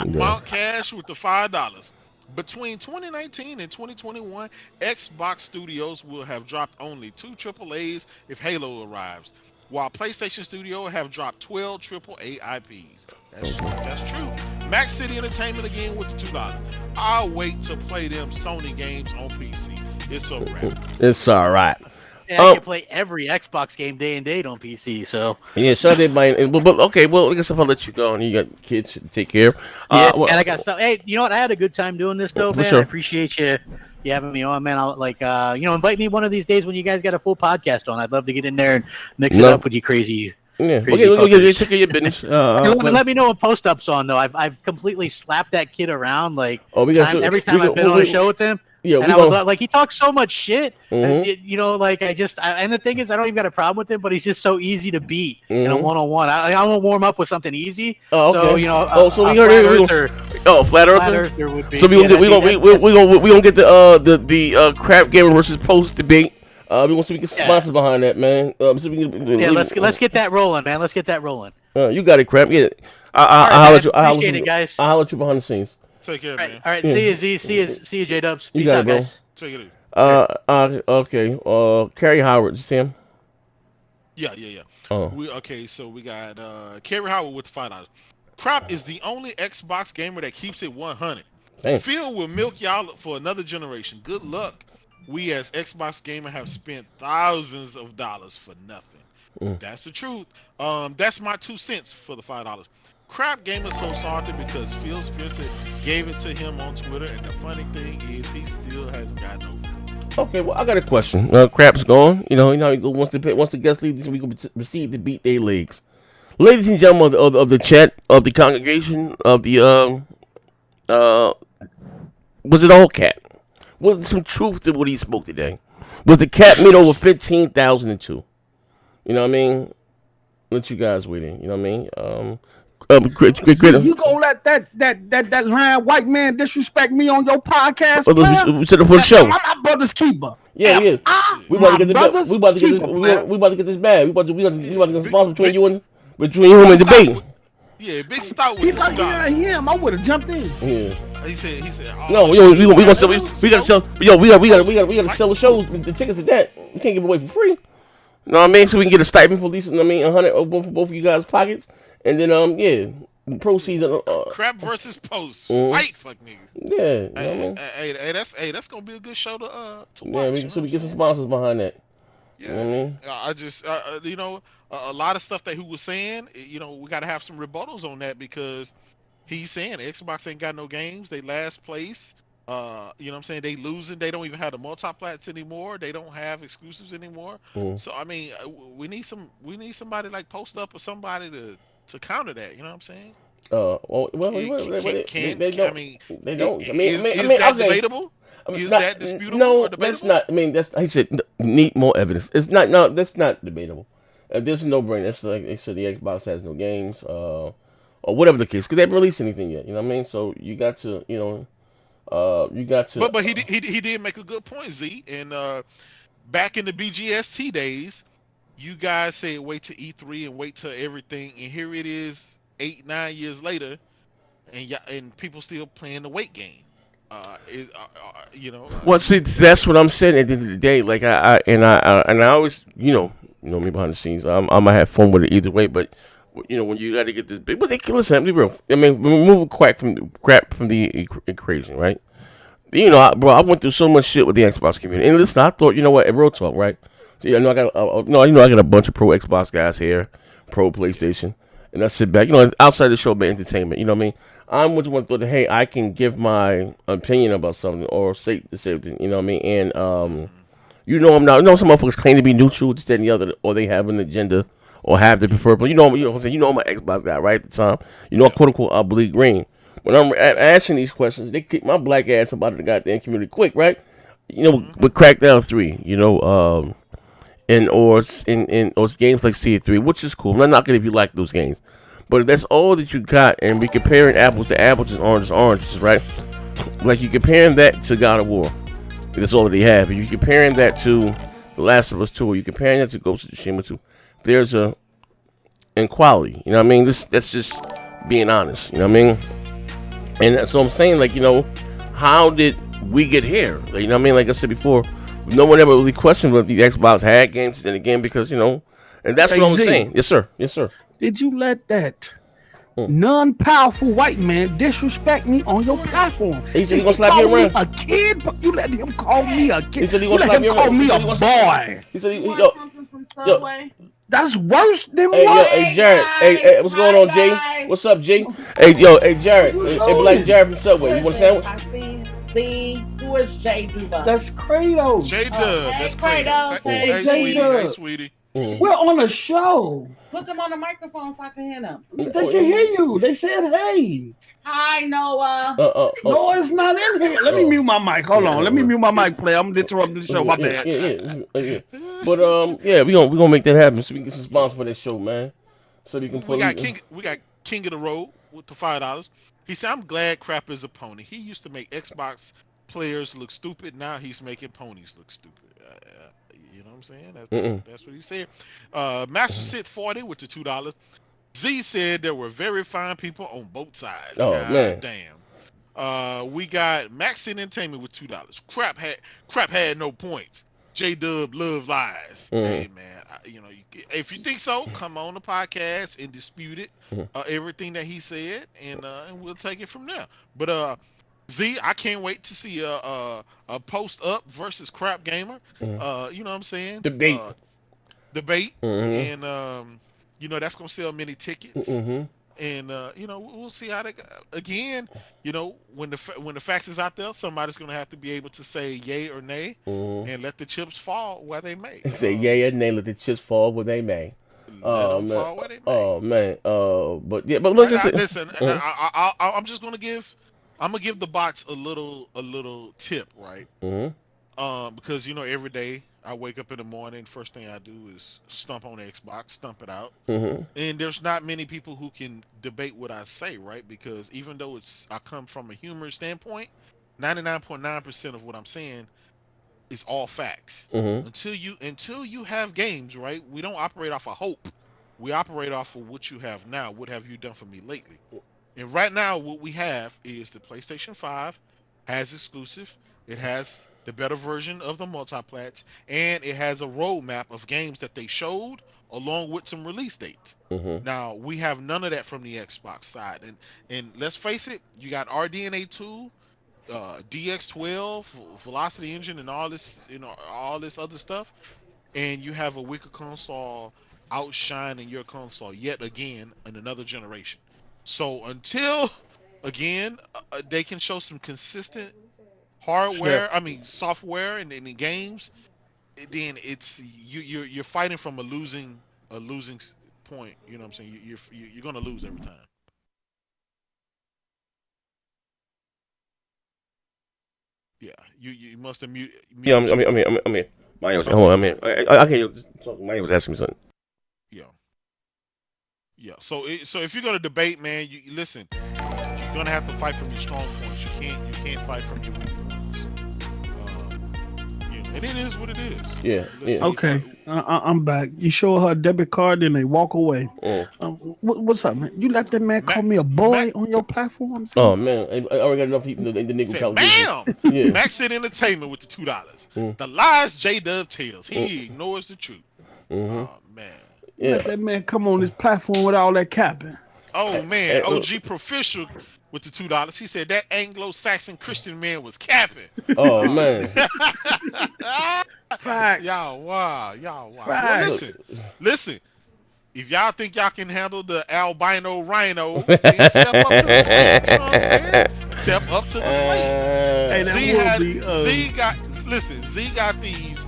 Mount Cash with the $5. Between 2019 and 2021, Xbox Studios will have dropped only 2 AAAs if Halo arrives, while PlayStation Studio have dropped 12 AAA IPs. That's true. Max City Entertainment again with the $2. I'll wait to play them Sony games on PC. It's a wrap. It's all right. Yeah, I can play every Xbox game day and date on PC. So yeah, so they buying. But okay, well, I guess if I let you go and you got kids to take care of. Yeah, and I got stuff. Hey, you know what? I had a good time doing this though, man. Sure. I appreciate you having me on, man. I'll invite me one of these days when you guys got a full podcast on. I'd love to get in there and mix it up with you crazy. Yeah, okay, we'll get take care of your business. Let me know when post up's on though. I've completely slapped that kid around every time I've been on a show with him. Yeah, and he talks so much shit. And the thing is, I don't even got a problem with him, but he's just so easy to beat in a one-on-one. I want to warm up with something easy. Oh, okay. So we heard it. Flat Earther would be. So we gonna get the Crapgamer versus Post debate. We want to get sponsors behind that, man. Let's get that rolling, man. Let's get that rolling. You got it, Crap. Yeah, I'll appreciate it, guys. I'll let you behind the scenes. Take care, man. All right. See you, Z. See you, J Dubs. You Peace got out, it, guys. Take it easy. Okay. Kerry Howard, you see him? Yeah. Oh. So we got Kerry Howard with the $5. Crap is the only Xbox gamer that keeps it 100. Damn. Phil will milk y'all for another generation. Good luck. We as Xbox gamer have spent thousands of dollars for nothing. That's the truth. That's my 2 cents for the $5. Crapgamer so salty because Phil Spencer gave it to him on Twitter, and the funny thing is he still hasn't gotten over it. Okay, well I got a question. Crap's gone. Once the guests leave, we can proceed to beat their legs. Ladies and gentlemen of the chat, of the congregation, of the was it all cat? Was there some truth to what he spoke today? Was the cat made over 15,002? You know what I mean? Let you guys wait in. You know what I mean? You gonna let that lying white man disrespect me on your podcast? We said it for the show. I'm my brother's keeper. Yeah. We about to get this. We about to get this bag. We about to get sponsored between you and him and debate. Yeah, big stout with him. I would have jumped in. Yeah. He said. No, we gonna sell. We gotta sell. Yo, we gotta sell the shows, the tickets at that. We can't give it away for free. You know what I mean? So we can get a stipend for at least, you know what I mean, 100 for both of you guys' pockets, and then the proceeds. Crap versus post. Fight, fuck niggas. Yeah. You know what I mean? That's gonna be a good show to watch. Yeah, we get some sponsors behind that. Yeah. You know what I mean? I just a lot of stuff that he was saying. We got to have some rebuttals on that because he's saying Xbox ain't got no games. They last place. You know what I'm saying? They losing. They don't even have the multiplats anymore. They don't have exclusives anymore. So I mean, we need somebody like Post Up or somebody to counter that. You know what I'm saying? They don't. Is that debatable? Is that disputable? No, that's not. I mean, he said need more evidence. It's not. No, that's not debatable. This is no brainer. That's like they said the Xbox has no games, or whatever the case, because they haven't released anything yet. You know what I mean? So you got to, But he did make a good point, Z. And back in the BGST days, you guys said wait till E3 and wait till everything, and here it is 8-9 years later, and people still playing the wait game. Well, see, that's what I'm saying. At the end of the day, like I always, me behind the scenes, I'm gonna have fun with it either way. But when you got to get this big, but they listen. Be real. I mean, remove crap from the equation, right? I went through so much shit with the Xbox community, and listen, I thought, real talk, right? So I got a bunch of pro Xbox guys here, pro PlayStation, and I sit back, outside the show about entertainment. You know what I mean? I'm with the one thought that, hey, I can give my opinion about something or say the same thing. You know what I mean? And I'm not. Some motherfuckers claim to be neutral, this, that, and the other, or they have an agenda or have the preferred. But I'm an Xbox guy, right? At the time, quote unquote, I bleed green. When I'm asking these questions, they kick my black ass up out of the goddamn community quick, right? With Crackdown 3, or games like C3, which is cool. I'm not gonna if you like those games. But if that's all that you got, and we comparing apples to apples and oranges to oranges, right? Like you're comparing that to God of War. That's all that they have. And you're comparing that to The Last of Us 2, or you're comparing that to Ghost of Tsushima 2. There's a inequality. You know what I mean? That's just being honest. You know what I mean? And that's what I'm saying. Like, how did we get here? Like, you know what I mean? Like I said before, no one ever really questioned whether the Xbox had games then again because, and that's what I'm saying. Yes, sir. Yes, sir. Did you let that non-powerful white man disrespect me on your platform? He said he gonna slap you around. A kid? You let him call me a kid. He said he gonna slap you call around. me a boy. He said, yo, that's worse than hey, what? Hey, Jared. Hey, what's going on, Jay? What's up, Jay? Hey, Jared. Hey, Black Jared from Subway. You want a sandwich? Who is J Dub? That's Kratos. J Dub. That's Kratos. Hey, sweetie. We're on a show. Put them on the microphone so I can hear them. They can hear you. They said, hey. Hi, Noah. No, it's not in here. Let me mute my mic. Hold on. Let me mute my mic, play. I'm going to interrupt the show. My bad. Yeah. But, we're gonna make that happen so we can get some sponsors for that show, man. So we can we got King of the Road with the $5. He said, I'm glad Crap is a pony. He used to make Xbox players look stupid. Now he's making ponies look stupid. You know what I'm saying? That's what he said. Master Sid 40 with the $2. Z said there were very fine people on both sides. Oh, God man. Damn. We got Max Entertainment with $2. Crap had no points. J Dub love lies. Hey man, if you think so, come on the podcast and dispute it, everything that he said, and we'll take it from there. But Z, I can't wait to see a Post Up versus Crapgamer. You know what I'm saying? Debate. And that's gonna sell many tickets. And we'll see how they go. Again, when the facts is out there, somebody's gonna have to be able to say yay or nay, and let the chips fall where they may. Say yay or nay, let the chips fall where they may. Fall where they may. Oh man. But look, listen. I'm just gonna give. I'm gonna give the box a little tip, right? Because every day I wake up in the morning, first thing I do is stump on the Xbox, stump it out. And there's not many people who can debate what I say, right? Because even though I come from a humorous standpoint, 99.9% of what I'm saying is all facts. Until you have games, right? We don't operate off of hope. We operate off of what you have now. What have you done for me lately? And right now, what we have is the PlayStation 5 has exclusive. It has the better version of the multiplats, and it has a roadmap of games that they showed along with some release dates. Now, we have none of that from the Xbox side. And let's face it, you got RDNA 2, DX12, Velocity Engine, and all this, all this other stuff. And you have a weaker console outshining your console yet again in another generation. So until, again, they can show some consistent hardware, software in the games, then it's you're fighting from a losing point. You know what I'm saying? You're gonna lose every time. Yeah, you must have mute. Yeah, I mean, Maya was. Hold on, I can't. Maya was asking me something. Yeah. So if you're gonna debate, man, you listen. You're gonna have to fight from your strong points. You can't fight from your weak points. And it is what it is. Yeah. Okay, I'm back. You show her a debit card, then they walk away. What's up, man? You let that man call me a boy on your platform? Oh man, I already got enough people in the nigga count. Bam! Yeah. Max said entertainment with the $2. The lies J-Dub tells. He ignores the truth. Oh man. Yeah. Let that man come on this platform with all that capping. Oh man, OG Proficial with the $2. He said that Anglo-Saxon Christian man was capping. Oh man. Facts. Y'all wow. Well, listen. If y'all think y'all can handle the albino rhino, then step up to the plate. You know what I'm saying? Step up to the plate. Hey, Z got these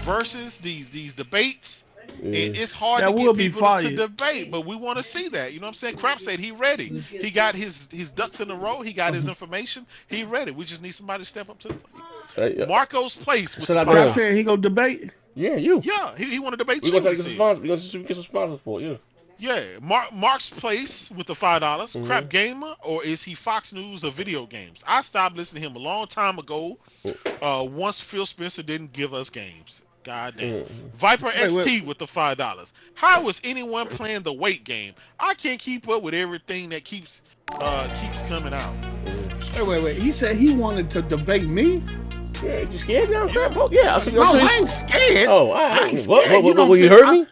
verses, these debates. It's hard that to will get be people fire. to debate, but we want to see that. You know what I'm saying? Crap said he ready. He got his ducks in a row. He got his information. He ready. We just need somebody to step up to the plate. Marco's place. Crap said he gonna debate. Yeah, you. Yeah, he want to debate. We gonna get some sponsors for it. Yeah, Mark's place with the $5. Crap Gamer, or is he Fox News or video games? I stopped listening to him a long time ago. Once Phil Spencer didn't give us games. God damn. Viper XT with the $5. How is anyone playing the weight game? I can't keep up with everything that keeps coming out. Wait. He said he wanted to debate me. Yeah, you scared now? Yeah, I ain't scared. Oh, I ain't scared. What, you heard me?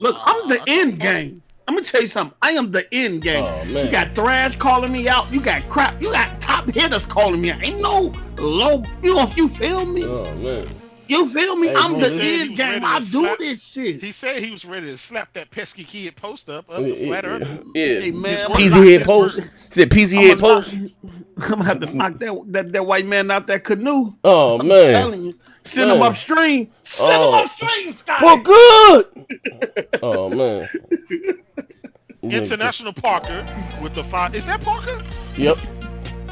Look, I'm the end game. I'm gonna tell you something. I am the end game. Oh, man. You got Thrash calling me out. You got Crap. You got top hitters calling me out. Ain't no low. You feel me? Oh man. You feel me? Hey, I'm bro, the end game. I do this shit. He said he was ready to slap that pesky kid post up the flat earth. Yeah. Hey, man, PZ head post. He said PZ head post. I'm gonna have to knock that white man out that canoe. Oh I'm man. telling you. Send him upstream. Send him upstream, Scott. For good. Oh man. International Parker with the $5. Is that Parker? Yep.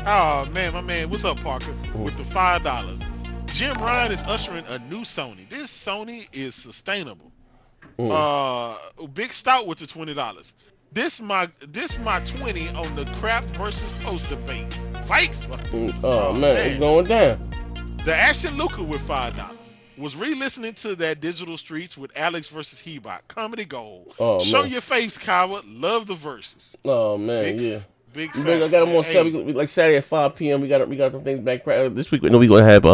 Oh man, my man. What's up, Parker? With the $5. Jim Ryan is ushering a new Sony. This Sony is sustainable. Big Stout with the $20. This my 20 on the Crap versus Post debate. Fight. Oh man, it's going down. The Action Luca with $5. Was re-listening to that Digital Streets with Alex versus Hebot. Comedy gold. Oh, Show man. your face, coward. Love the verses. Oh man, Big I facts, got them on Saturday, like Saturday at 5 p.m. We got them things back. This week, we gonna have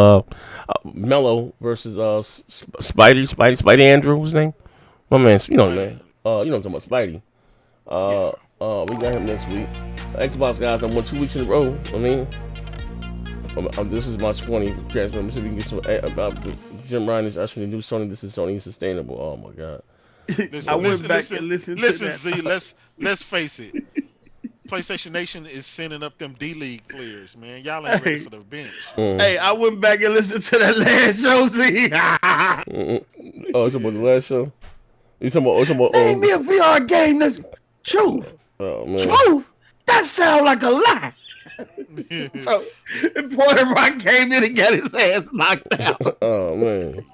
Mello versus Spidey Andrew. What's his name? My man, you know man. You know what I'm talking about, Spidey. We got him next week. Xbox guys, I won 2 weeks in a row. I mean, this is my 20. Let me see if we can get some about Jim Ryan is ushering the new Sony. This is Sony sustainable. Oh my god. I went back and listened to that. Z, let's face it. PlayStation Nation is sending up them D-League players, man. Y'all ain't ready for the bench. Hey, I went back and listened to that last show, Z. Oh, it's about the last show? You talking about Name me a VR game that's truth. Oh man. Truth? That sound like a lie. So, Puerto Rock came in and got his ass knocked out. Oh man.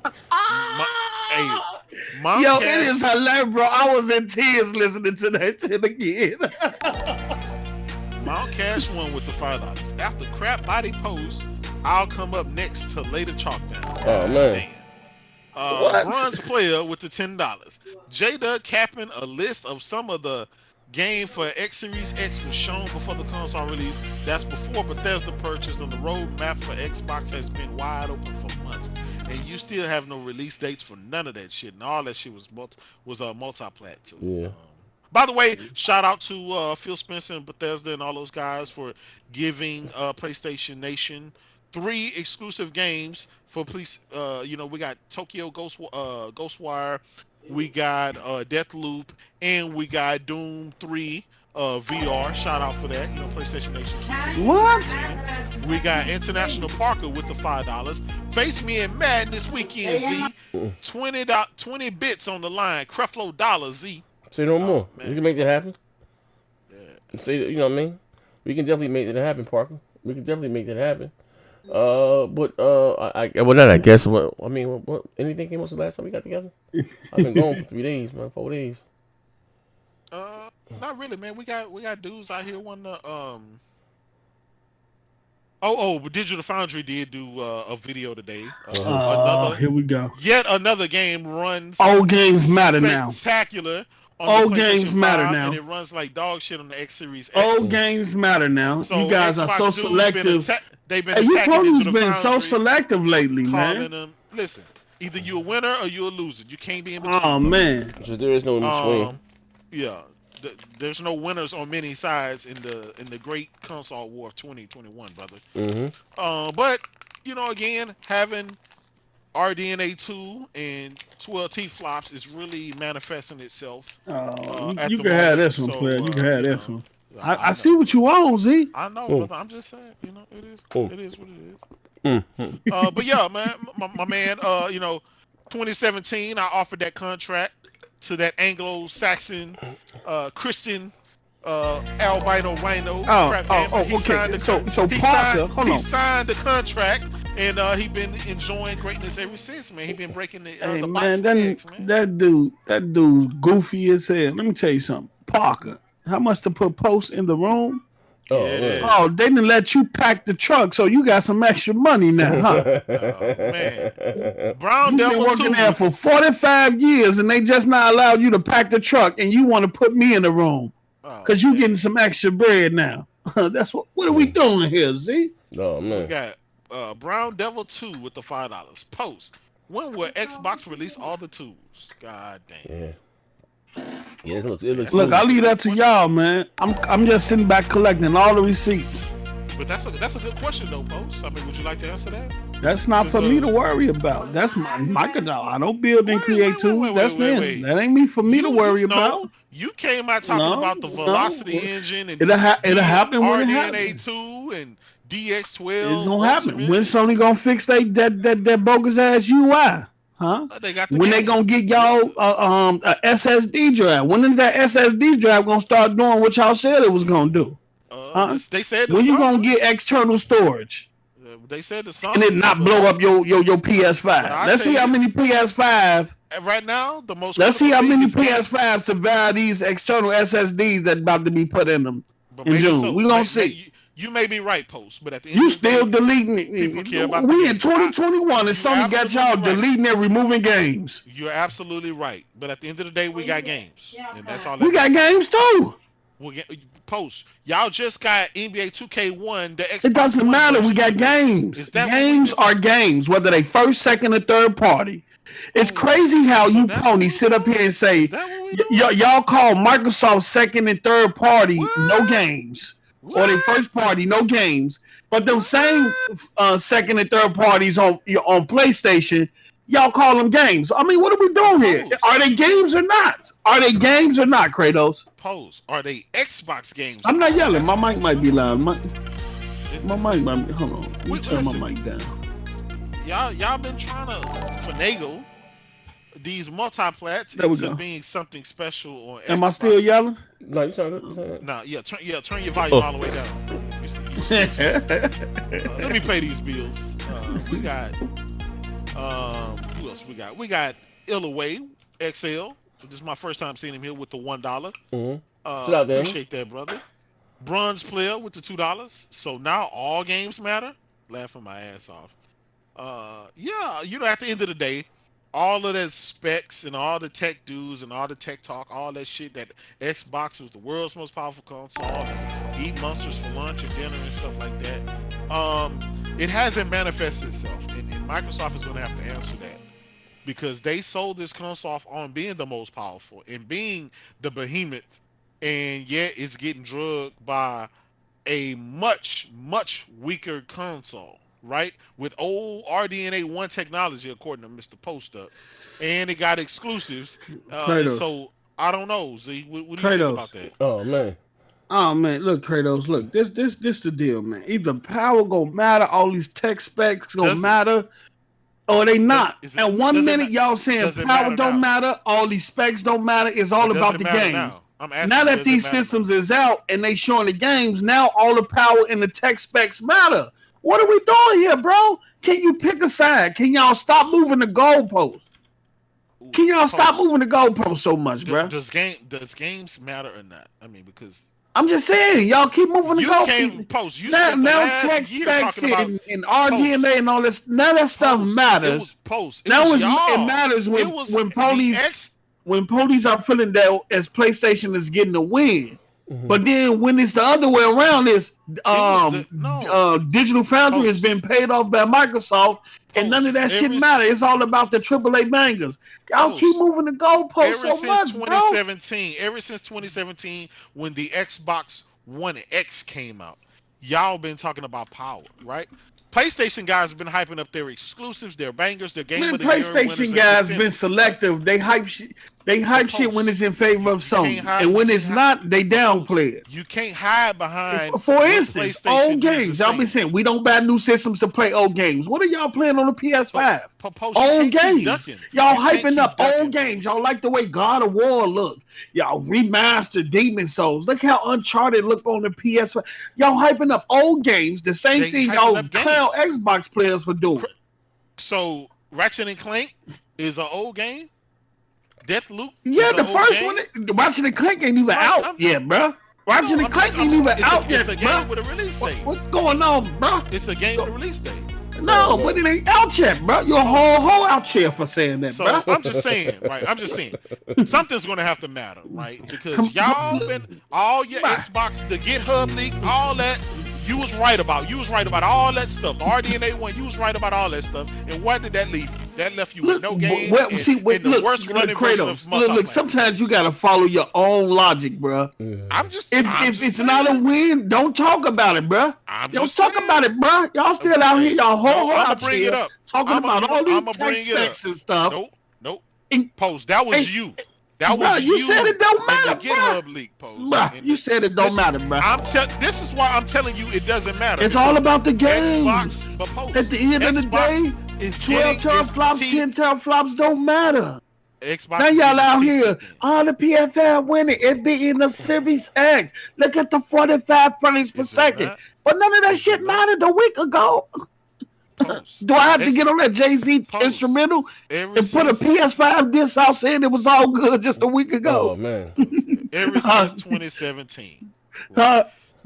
Yo, it is hilarious, bro. I was in tears listening to that shit again. Mount Cash won with the $5. After crap body post, I'll come up next to lay the chalk down. Oh man. Bronze player with the $10. Jada capping a list of some of the game for X Series X was shown before the console release. That's before Bethesda purchased on the roadmap for Xbox has been wide open for months. And you still have no release dates for none of that shit. And all that shit was multi-plat too. Yeah. By the way, shout out to Phil Spencer and Bethesda and all those guys for giving PlayStation Nation 3 exclusive games for police. We got Tokyo Ghostwire, we got Deathloop, and we got Doom 3 VR. Shout out for that, PlayStation Nation. What? We got International Parker with the $5. Face me in Madden this weekend, Z. 20 bits on the line. Creflo Dollar, Z. Say no more. We can make that happen. Yeah. Say, you know what I mean? We can definitely make that happen, Parker. We can definitely make that happen. What anything came out the last time we got together? I've been gone for 3 days, man, 4 days. Not really, man. We got dudes out here wanting to but Digital Foundry did do a video today. Here we go. Yet another game runs. Old games matter now. Spectacular. Old games matter now. And it runs like dog shit on the X Series X. Old games matter now. So you guys are so selective. They've been you attacking police Digital been Foundry, so selective lately, calling man. them. Listen, either you're a winner or you're a loser. You can't be in between. Oh man. So there is no in between. Yeah. There's no winners on many sides in the great console war of 2021, brother. Mm-hmm. But again, having RDNA 2 and 12T flops is really manifesting itself. You can have this one, player. You can have this one. I see what you want, Z. I know, brother. I'm just saying. It is. It is what it is. Mm-hmm. But yeah, man, my man. 2017, I offered that contract to that Anglo-Saxon Christian albino rhino. Okay. So Parker, hold on. He signed the contract, and he been enjoying greatness ever since, man. He been breaking the box legs, man. That dude goofy as hell. Let me tell you something. Parker, how much to put post in the room? Yeah. They didn't let you pack the truck, so you got some extra money now, huh? Man. Brown You've been working there for 45 years, and they just not allowed you to pack the truck, and you want to put me in the room because you getting some extra bread now. That's what are we doing here, Z? Oh man. We got Brown Devil 2 with the $5. Post. When will Xbox release all the tools? God damn. Yeah. Yeah, it looks Look, I'll leave that to y'all, man. I'm just sitting back collecting all the receipts. But that's a good question though, Post. I mean, would you like to answer that? That's not for me to worry about. That's my canal. I don't build and create tools. That's them. That ain't me for me to worry about. You came out talking about the Velocity engine and it'll happen when it happens. RDNA 2 and DX12. It's gonna happen. When Sony gonna fix that bogus ass UI? Huh? When they gonna get y'all a SSD drive? When is that SSD drive gonna start doing what y'all said it was gonna do? They said when you gonna get external storage? They said the and it not blow up your PS5. Let's see how many PS5. Right now, the most. Let's see how many PS5 survive these external SSDs that about to be put in them in June. So. We gonna see. You may be right, Post, but at the end you of the still day, deleting it. We in 2021 and Sony got y'all deleting and removing games. You're absolutely right, but at the end of the day, we got games, and that's all. We got games too. Post, y'all just got NBA 2K1. The Xbox it doesn't matter. We got games. Games are games, whether they first, second, or third party. It's crazy how you pony sit up here and say y'all call Microsoft second and third party no games. Or they first party, no games. But them same second and third parties on PlayStation, y'all call them games. I mean, what are we doing here? Are they games or not? Are they games or not, Kratos? Pose. Are they Xbox games? I'm not yelling. My mic might be loud. My mic might be... Hold on. Let me turn my mic down. Y'all been trying to finagle these multi-plats into being something special on Xbox. Am I still yelling? No, you sound good. No, turn your volume all the way down. Let me pay these bills. We got who else we got? We got Illaway XL. This is my first time seeing him here with the $1. Appreciate that, brother. Bronze player with the $2. So now all games matter. Laughing my ass off. Yeah, you know, at the end of the day, all of that specs and all the tech dudes and all the tech talk, all that shit that Xbox was the world's most powerful console, and eat monsters for lunch and dinner and stuff like that. It hasn't manifested itself, and Microsoft is going to have to answer that because they sold this console off on being the most powerful and being the behemoth, and yet it's getting drugged by a much weaker console. Right, with old RDNA 1 technology, according to Mr. Postup, and it got exclusives. So I don't know. Z, what do you think about that? Oh man, look, Kratos, look, this the deal, man. Either power gonna matter, all these tech specs gonna matter, or they not. And 1 minute y'all saying power don't matter, all these specs don't matter. It's all about the games. Now that these systems is out and they showing the games, now all the power and the tech specs matter. What are we doing here, bro? Can you pick a side? Can y'all stop moving the goalposts? Can y'all stop moving the goalposts so much, bro? Does games matter or not? I mean, because I'm just saying, y'all keep moving the goalposts. Now tech specs and RDNA and all this, none of that stuff matters. It matters when police are feeling that as PlayStation is getting a win. Mm-hmm. But then when it's the other way around, Digital Foundry has been paid off by Microsoft, and none of that shit matter. It's all about the AAA bangers. Y'all keep moving the goalposts so much, bro. Ever since 2017, when the Xbox One X came out, y'all been talking about power, right? PlayStation guys have been hyping up their exclusives, their bangers, their game of the year. PlayStation guys been selective. They hype shit. They hype shit when it's in favor of Sony, and when it's not, they downplay it. You can't hide behind. For instance, old games. Y'all been saying we don't buy new systems to play old games. What are y'all playing on the PS5? Old games. Y'all hyping up old games. Y'all like the way God of War look. Y'all remastered Demon Souls. Look how Uncharted look on the PS5. Y'all hyping up old games. The same thing y'all clown Xbox players for doing. So Ratchet and Clank is an old game. Deathloop. Yeah, the first one. Ratchet and Clank ain't even out yet, bro. Ratchet and Clank ain't even out yet, bro. It's a game with a release date. What's going on, bro? It's a game with a release date. No, but it ain't out yet, bro. You're a whole out here for saying that, bro. I'm just saying, right? I'm just saying, something's gonna have to matter, right? Because y'all been all your Xbox, the GitHub leak, all that. You was right about. You was right about all that stuff. The RDNA 1, you was right about all that stuff. And what did that leave you? That left you with no game. The worst running Kratos. Look, sometimes you gotta follow your own logic, bro. I'm just. If it's not a win, don't talk about it, bro. Don't talk about it, bro. Y'all still out here, y'all whole out here talking about all these tech specs and stuff. Nope. Post. That was you. That was you said it don't matter, bro. GitHub leak post. You said it don't matter, bro. This is why I'm telling you it doesn't matter. It's all about the game. Xbox, at the end of the day, 12 teraflops, 10 teraflops don't matter. Xbox now y'all out here, all the PFL winning, it be in the Series X. Look at the 45 frames per second. But none of that shit mattered a week ago. Do I have to get on that Jay-Z instrumental and put a PS5 disc out saying it was all good just a week ago? Oh man! Ever since 2017,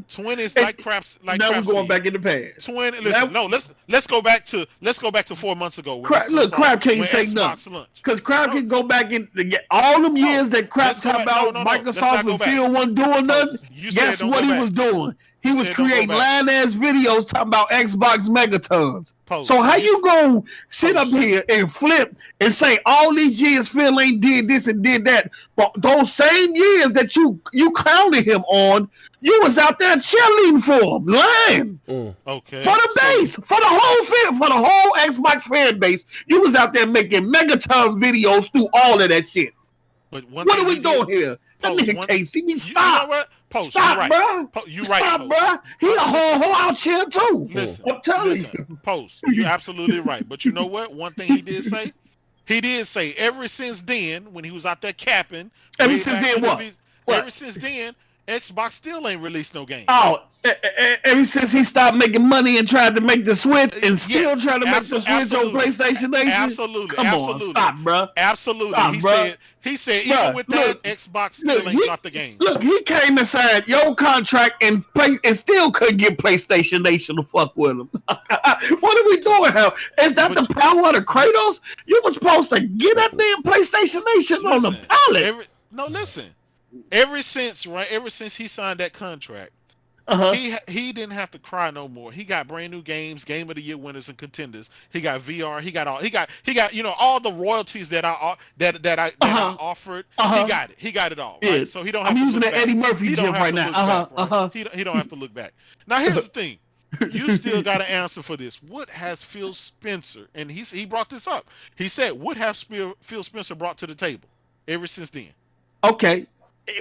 20 is like craps. Like now we're going back in the past. 20. Listen, no. Let's go back to 4 months ago. Crap can't say nothing because Crap can go back in all them years that Crap talked about Microsoft and Phil wasn't doing nothing. Guess what he was doing? He was creating line-ass videos talking about Xbox Megatons. So how you gonna sit up here and flip and say all these years Phil ain't did this and did that, but those same years that you counted him on, you was out there cheerleading for him, lying. Okay. For the base, for the whole Xbox fan base, you was out there making Megaton videos through all of that shit. But what are we doing here? That nigga can't see me. Stop. You know what? Post, stop, bro. You right. Stop, bro. He a whole out here too. Listen, I'm telling you. Post, you're absolutely right. But you know what? One thing he did say. He did say ever since then, when he was out there capping. Ever since then, what? Ever since then, Xbox still ain't released no game. Oh, ever since he stopped making money and tried to make the Switch and still trying to make the Switch on PlayStation Nation? Absolutely. Come on, stop, bro. Absolutely. Stop, He said even with that, Xbox still ain't dropped the game. Look, he came inside your contract and still couldn't get PlayStation Nation to fuck with him. What are we doing here? Is that the power of the Kratos? You were supposed to get that damn PlayStation Nation on the pallet. Listen. Ever since he signed that contract, he didn't have to cry no more. He got brand new games, Game of the Year winners and contenders. He got VR. He got all the royalties that I offered. He got it. He got it all. Right? So he don't have I'm to using look the back. Eddie Murphy gif right now. He don't have to look back. Now here's the thing. You still got to answer for this. What has Phil Spencer, and he brought this up. He said, what has Phil Spencer brought to the table ever since then? Okay.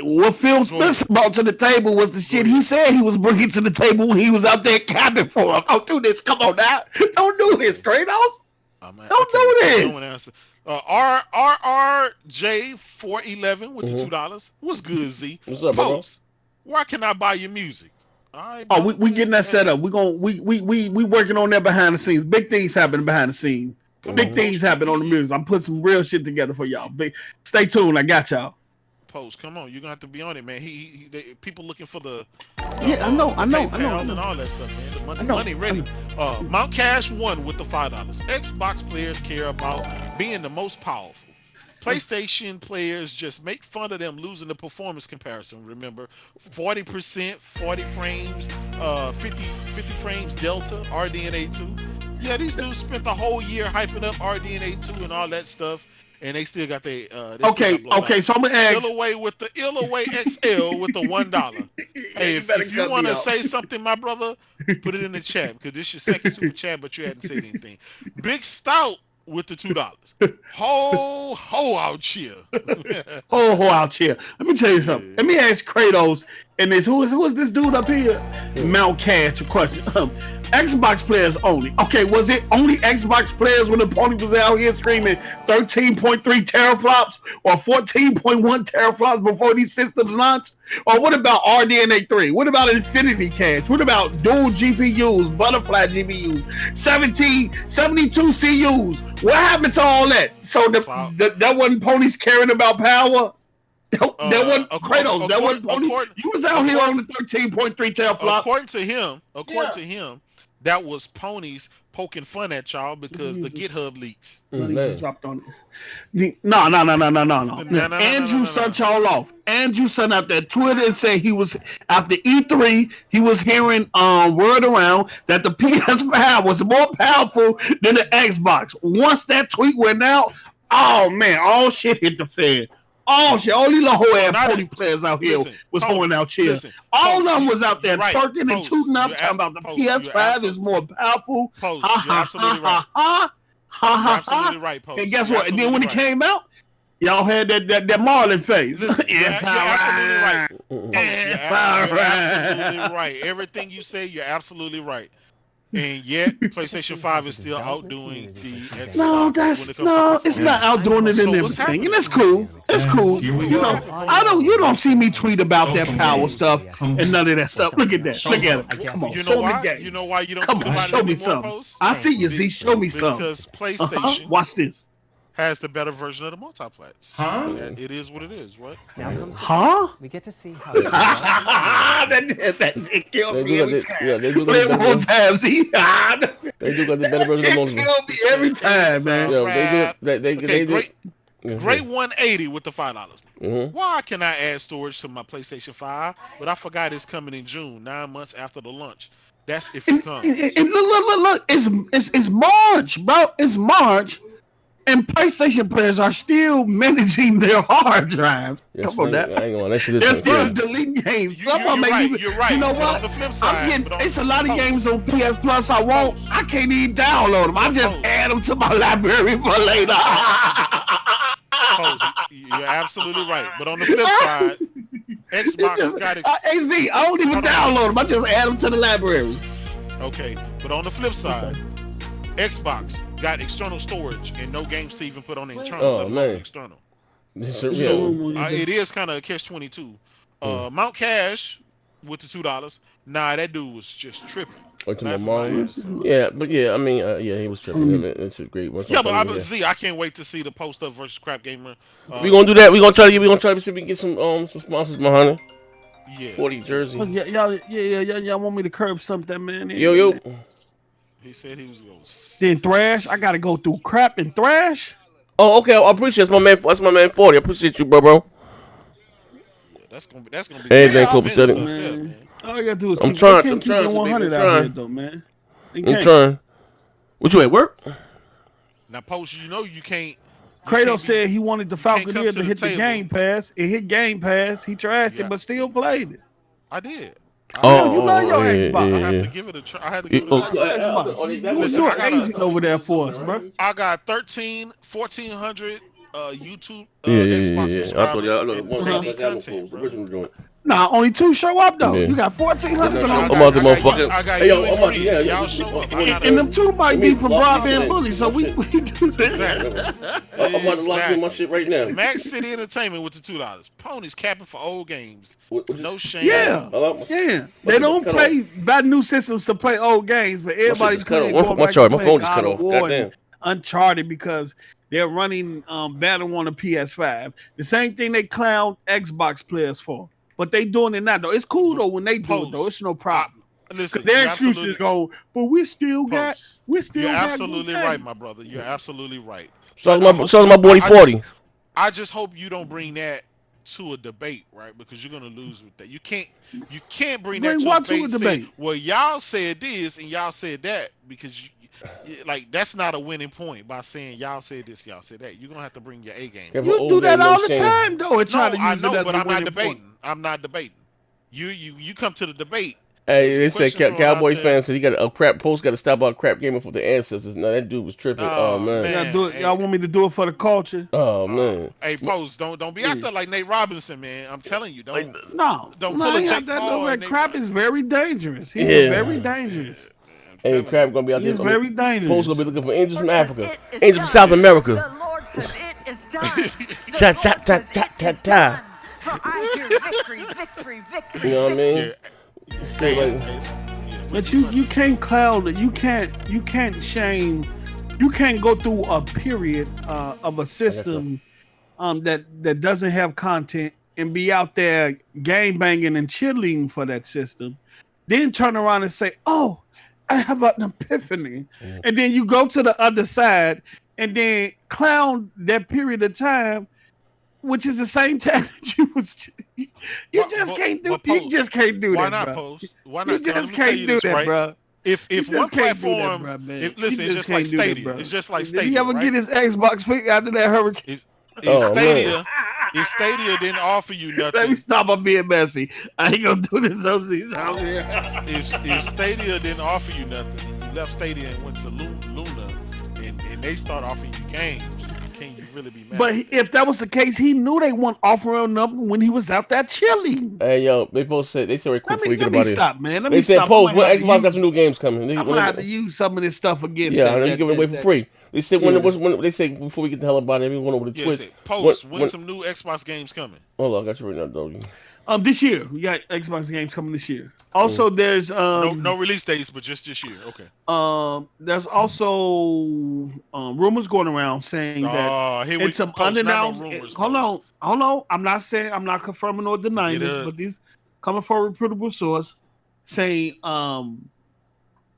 What Phil Spencer brought to the table was the shit he said he was bringing to the table when he was out there capping for him. Don't do this. Come on now. Don't do this, Kratos. Don't do this. RRJ411 with the $2. What's good, Z? What's up, Post, where can I buy your music? All right, we getting that set up. We working on that behind the scenes. Big things happening behind the scenes. Big things happen on the music. I'm putting some real shit together for y'all. Stay tuned. I got y'all. Post, come on, you're gonna have to be on it, man. People looking for the I know, and all that stuff, man. The money ready. Mount Cash 1 with the $5. Xbox players care about being the most powerful. PlayStation players just make fun of them losing the performance comparison. Remember, 40%, 40 frames, 50 frames delta, RDNA 2. Yeah, these dudes spent the whole year hyping up RDNA 2 and all that stuff. And they still got their okay. So I'm gonna ask. Illaway XL with the $1. Hey, if you want to say something, my brother, put it in the chat because this is your second super chat, but you hadn't said anything. Big Stout with the $2. Ho out here. ho out here. Let me tell you something. Let me ask Kratos and this. Who is this dude up here? Mount Cash. A question. Xbox players only. Okay, was it only Xbox players when the pony was out here screaming 13.3 teraflops or 14.1 teraflops before these systems launched? Or what about RDNA 3? What about Infinity Cache? What about dual GPUs, butterfly GPUs, 72 CUs? What happened to all that? So that wasn't ponies caring about power? That wasn't Kratos. That wasn't pony. You was out here on the 13.3 teraflop. According to him, that was ponies poking fun at y'all because the GitHub leaks. Just dropped on it. No. Andrew sent y'all off. Andrew sent out that Twitter and said he was after E3. He was hearing word around that the PS5 was more powerful than the Xbox. Once that tweet went out, oh man, all shit hit the fan. Oh shit! All these little whole ass pony players out here was going out here. All of them was out there twerking and tooting up, talking about the PS5 is more powerful. Absolutely right, Post. And guess what? And then when it came out, y'all had that Marlin face. You're absolutely right. Everything you say, you're absolutely right. And yet, PlayStation 5 is still outdoing the Xbox. It's not outdoing it in everything, and that's cool. That's cool. You don't see me tweet about that power stuff and none of that stuff. Look at that. Look at it. Come on. You know why? You know why you don't? Come on, show me something. I see you. See, show me something. Because PlayStation. Watch this. Has the better version of the multiplats. It is what it is, right? We get to see how that kills me every time. Yeah, they do play it one time. See, they do got the better version of the multiplats. Kills me every time, man. Great 180 with the $5. Why can I add storage to my PlayStation 5? But I forgot it's coming in June, 9 months after the launch. That's if it comes. And look, it's March, bro. It's March. And PlayStation players are still managing their hard drive. Come on, now. They're still deleting games. You're right. You know what? On the flip side, it's a lot of games on PS Plus I can't even download them. I just add them to my library for later. You're absolutely right. But on the flip side, Xbox got it. AZ, I don't even download them. I just add them to the library. Okay, but on the flip side, Xbox got external storage and no games to even put on the internal. Oh man, external. So it is kind of a catch-22. Mount Cash with the $2. Nah, that dude was just tripping. Or to my mom. Yeah, but yeah, I mean, yeah, he was tripping. I mean, it's a great one. Yeah, but Z, I can't wait to see the post up versus Crapgamer. We gonna do that. We gonna try to see if we can get some sponsors behind it. Yeah. 40 jersey. Look, y'all want me to curb something, man? Yo. He said he was going. Then Thrash, I gotta go through Crap and Thrash. Oh, okay. I appreciate it. That's my man 40. I appreciate you, bro. Yeah, that's gonna be. Anything cool, steady. Man. All you gotta do is I'm trying. 100 out here, though, man. I'm trying. What you at work? Now, Post, you know you can't. Kratos said he wanted the Falconeer to hit the Game Pass. It hit Game Pass. He trashed it, but still played it. I did. You know your Xbox. I have to give it a try. I had to give it a try. You're an agent over there for us, bro. I got 1,400 YouTube Xbox subscribers. Nah, only 2 show up though. You got 1,400. I'm out the motherfucker. Hey, yo, I'm out the y'all show up. And them 2 might be from Broadband Bully, so we do that. I'm about to lock in my shit right now. Max City Entertainment with the $2. Ponies capping for old games. No shame. Yeah. They don't buy new systems to play old games, but everybody's playing. My phone is cut off. Goddamn. Uncharted because they're running Battle on the PS5. The same thing they clown Xbox players for. But they doing it now though. It's cool though when they do it though. It's no problem. Listen, their excuses go, but we still got. You're absolutely right, my brother. You're absolutely right. So my boy 40. I just hope you don't bring that to a debate, right? Because you're gonna lose with that. You can't bring that to a debate. Well, y'all said this and y'all said that because like that's not a winning point by saying y'all said this, y'all said that. You're gonna have to bring your A game. You do that all the time, though. And try to use it as but a I'm not winning debating. point. I'm not debating. You come to the debate. Hey, they said Cowboy fans said he got a crap post. Got to stop out Crapgamer for the ancestors. No, that dude was tripping. Oh man. Y'all want me to do it for the culture? Oh man. Hey, Post, don't be out there like Nate Robinson, man. I'm telling you, don't pull a Jake Paul. That Crap is very dangerous. He's very dangerous. Hey, Crap gonna be out there. He's very dangerous. Post gonna be looking for angels from Africa, angels from South America. The Lord said it is done. Ta. For I hear victory. You know what I mean? But you can't cloud it. You can't shame. You can't go through a period of a system that doesn't have content and be out there game banging and chilling for that system, then turn around and say, "Oh, I have an epiphany," and then you go to the other side and then clown that period of time, which is the same time that you was. You just can't do that. Why not, bro. Post? Why not? You just can't do that, bro. If one platform, listen, it's just like Stadia. It's just like Stadia. Did he ever get his Xbox fixed after that hurricane? If Stadia didn't offer you nothing, let me stop on being messy. I ain't gonna do this OCs out here. If Stadia didn't offer you nothing, you left Stadia and went to Luna, and they start offering you games. Can you really be mad? But if that was the case, he knew they weren't offering nothing when he was out there chilling. Hey yo, they both said they said right quick before we get about it. Stop, man. They said Post when Xbox got some new games coming. I'm gonna have to use some of this stuff against. Yeah, I'm giving it away for free. They said when they say before we get the hell about it, everyone over the Twitch. Post when some new Xbox games coming. Hold on, I got you right now, doggy. This year we got Xbox games coming this year. Also, there's no release dates, but just this year. Okay. There's also rumors going around saying that it's some unannounced. Hold on. I'm not confirming or denying this, but these coming from a reputable source saying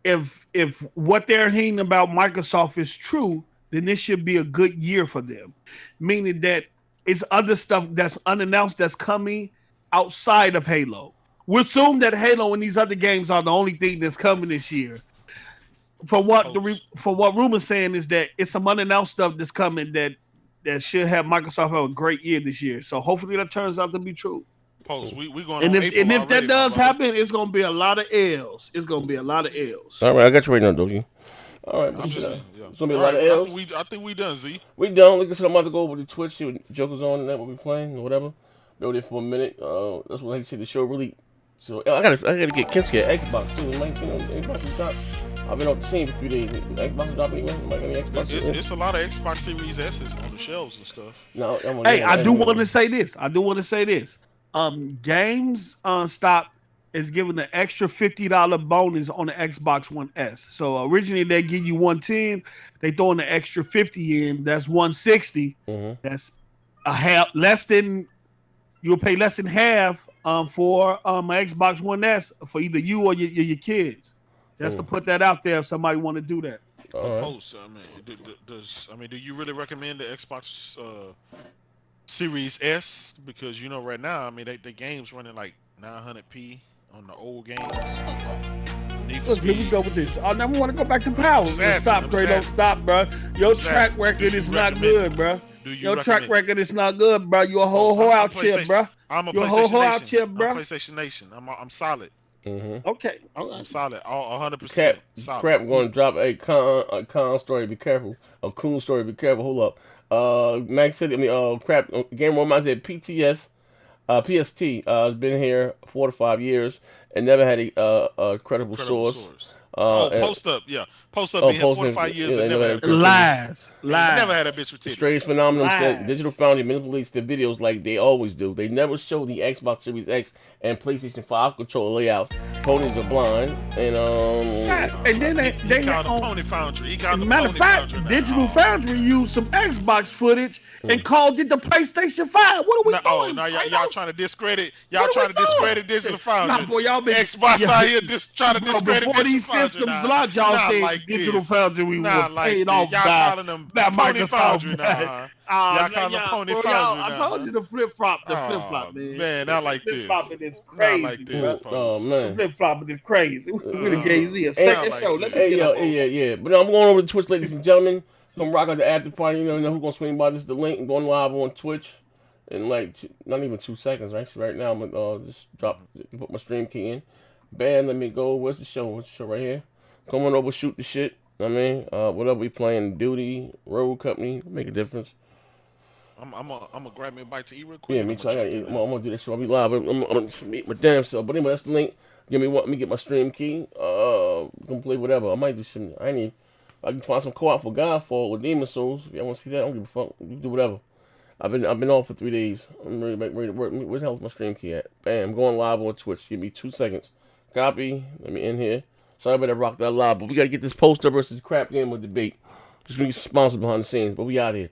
if what they're hearing about Microsoft is true, then this should be a good year for them. Meaning that it's other stuff that's unannounced that's coming outside of Halo. We assume that Halo and these other games are the only thing that's coming this year. For what rumors saying is that it's some unannounced stuff that's coming that should have Microsoft have a great year this year. So hopefully that turns out to be true. Post, we going and on if that does happen, it's gonna be a lot of L's. It's gonna be a lot of L's. All right, I got you right now, doggy. All right, it's gonna be a lot of L's. I think we done, Z. We done. Like I said, I'm about to go over to Twitch, see what Joker's on and that what we playing or whatever. Go there for a minute. That's what I see the show really. So I gotta get Kinski at Xbox too. Xbox drop. I've been off the scene for 3 days. Xbox is dropping anyway. It's a lot of Xbox Series S's on the shelves and stuff. No, I do want to say this. Games Stop is giving an extra $50 bonus on the Xbox One S. So originally they give you 110, they throw in the extra 50 in. That's 160. That's a half less than you'll pay less than half for my Xbox One S for either you or your kids. Just to put that out there if somebody want to do that. Post. I mean, do you really recommend the Xbox Series S? Because you know right now, I mean, the game's running like 900p on the old games. Look, here we go with this. I never want to go back to power. Stop, Kratos. Stop, bro. Your track record is not good, bro. Your track record is not good, bro. You a whole out here, bro. I'm a PlayStation Nation. I'm solid. Okay. I'm solid. 100% solid. Crap going to drop a con story. Be careful. A coon story. Be careful. Hold up. Max said, Crap Game reminds me of PST has been here 4 to 5 years and never had a credible source. Post up, yeah. Post up been here 4 to 5 years and never had lies. Never had a bitch with titties. Strange Phenomenon said Digital Foundry manipulates the videos like they always do. They never show the Xbox Series X and PlayStation 5 controller layouts. Ponies are blind. And then they called the Pony Foundry. Matter of fact, Digital Foundry used some Xbox footage and called it the PlayStation 5. What are we doing? Oh, now y'all trying to discredit. Y'all trying to discredit Digital Foundry. Nah, boy, y'all been Xbox out here just trying to discredit before these systems launched. Y'all said like Digital Foundry was paid off by Microsoft. Y'all calling them Pony Foundry. I told you the flip flop, man. Man, not like this. Flip flopping is crazy. Not like this. Oh man, flip flopping is crazy. We're the Gay-Z. A second show. Let me yeah. But I'm going over to Twitch, ladies and gentlemen. Come rock out the after party. You know who's gonna swing by. This is the link. I'm going live on Twitch in like not even 2 seconds. Right now, I'm gonna just put my stream key in. Bam. Let me go. Where's the show? What's the show right here? Come on over, shoot the shit. I mean, whatever we playing, Duty, Road Company, make a difference. I'm gonna grab me a bite to eat real quick. Yeah, me too. I'm gonna do that show. I'll be live. I'm gonna meet my damn self. But anyway, that's the link. Let me get my stream key. Gonna play whatever. I might do shit. I can find some co-op for Godfall or Demon Souls. If y'all want to see that, I don't give a fuck. You do whatever. I've been off for 3 days. I'm ready to work. Where the hell is my stream key at? Bam, I'm going live on Twitch. Give me 2 seconds. Copy. Let me in here. So I better rock that live. But we gotta get this poster versus Crapgamer debate. Just be sponsored behind the scenes. But we out here.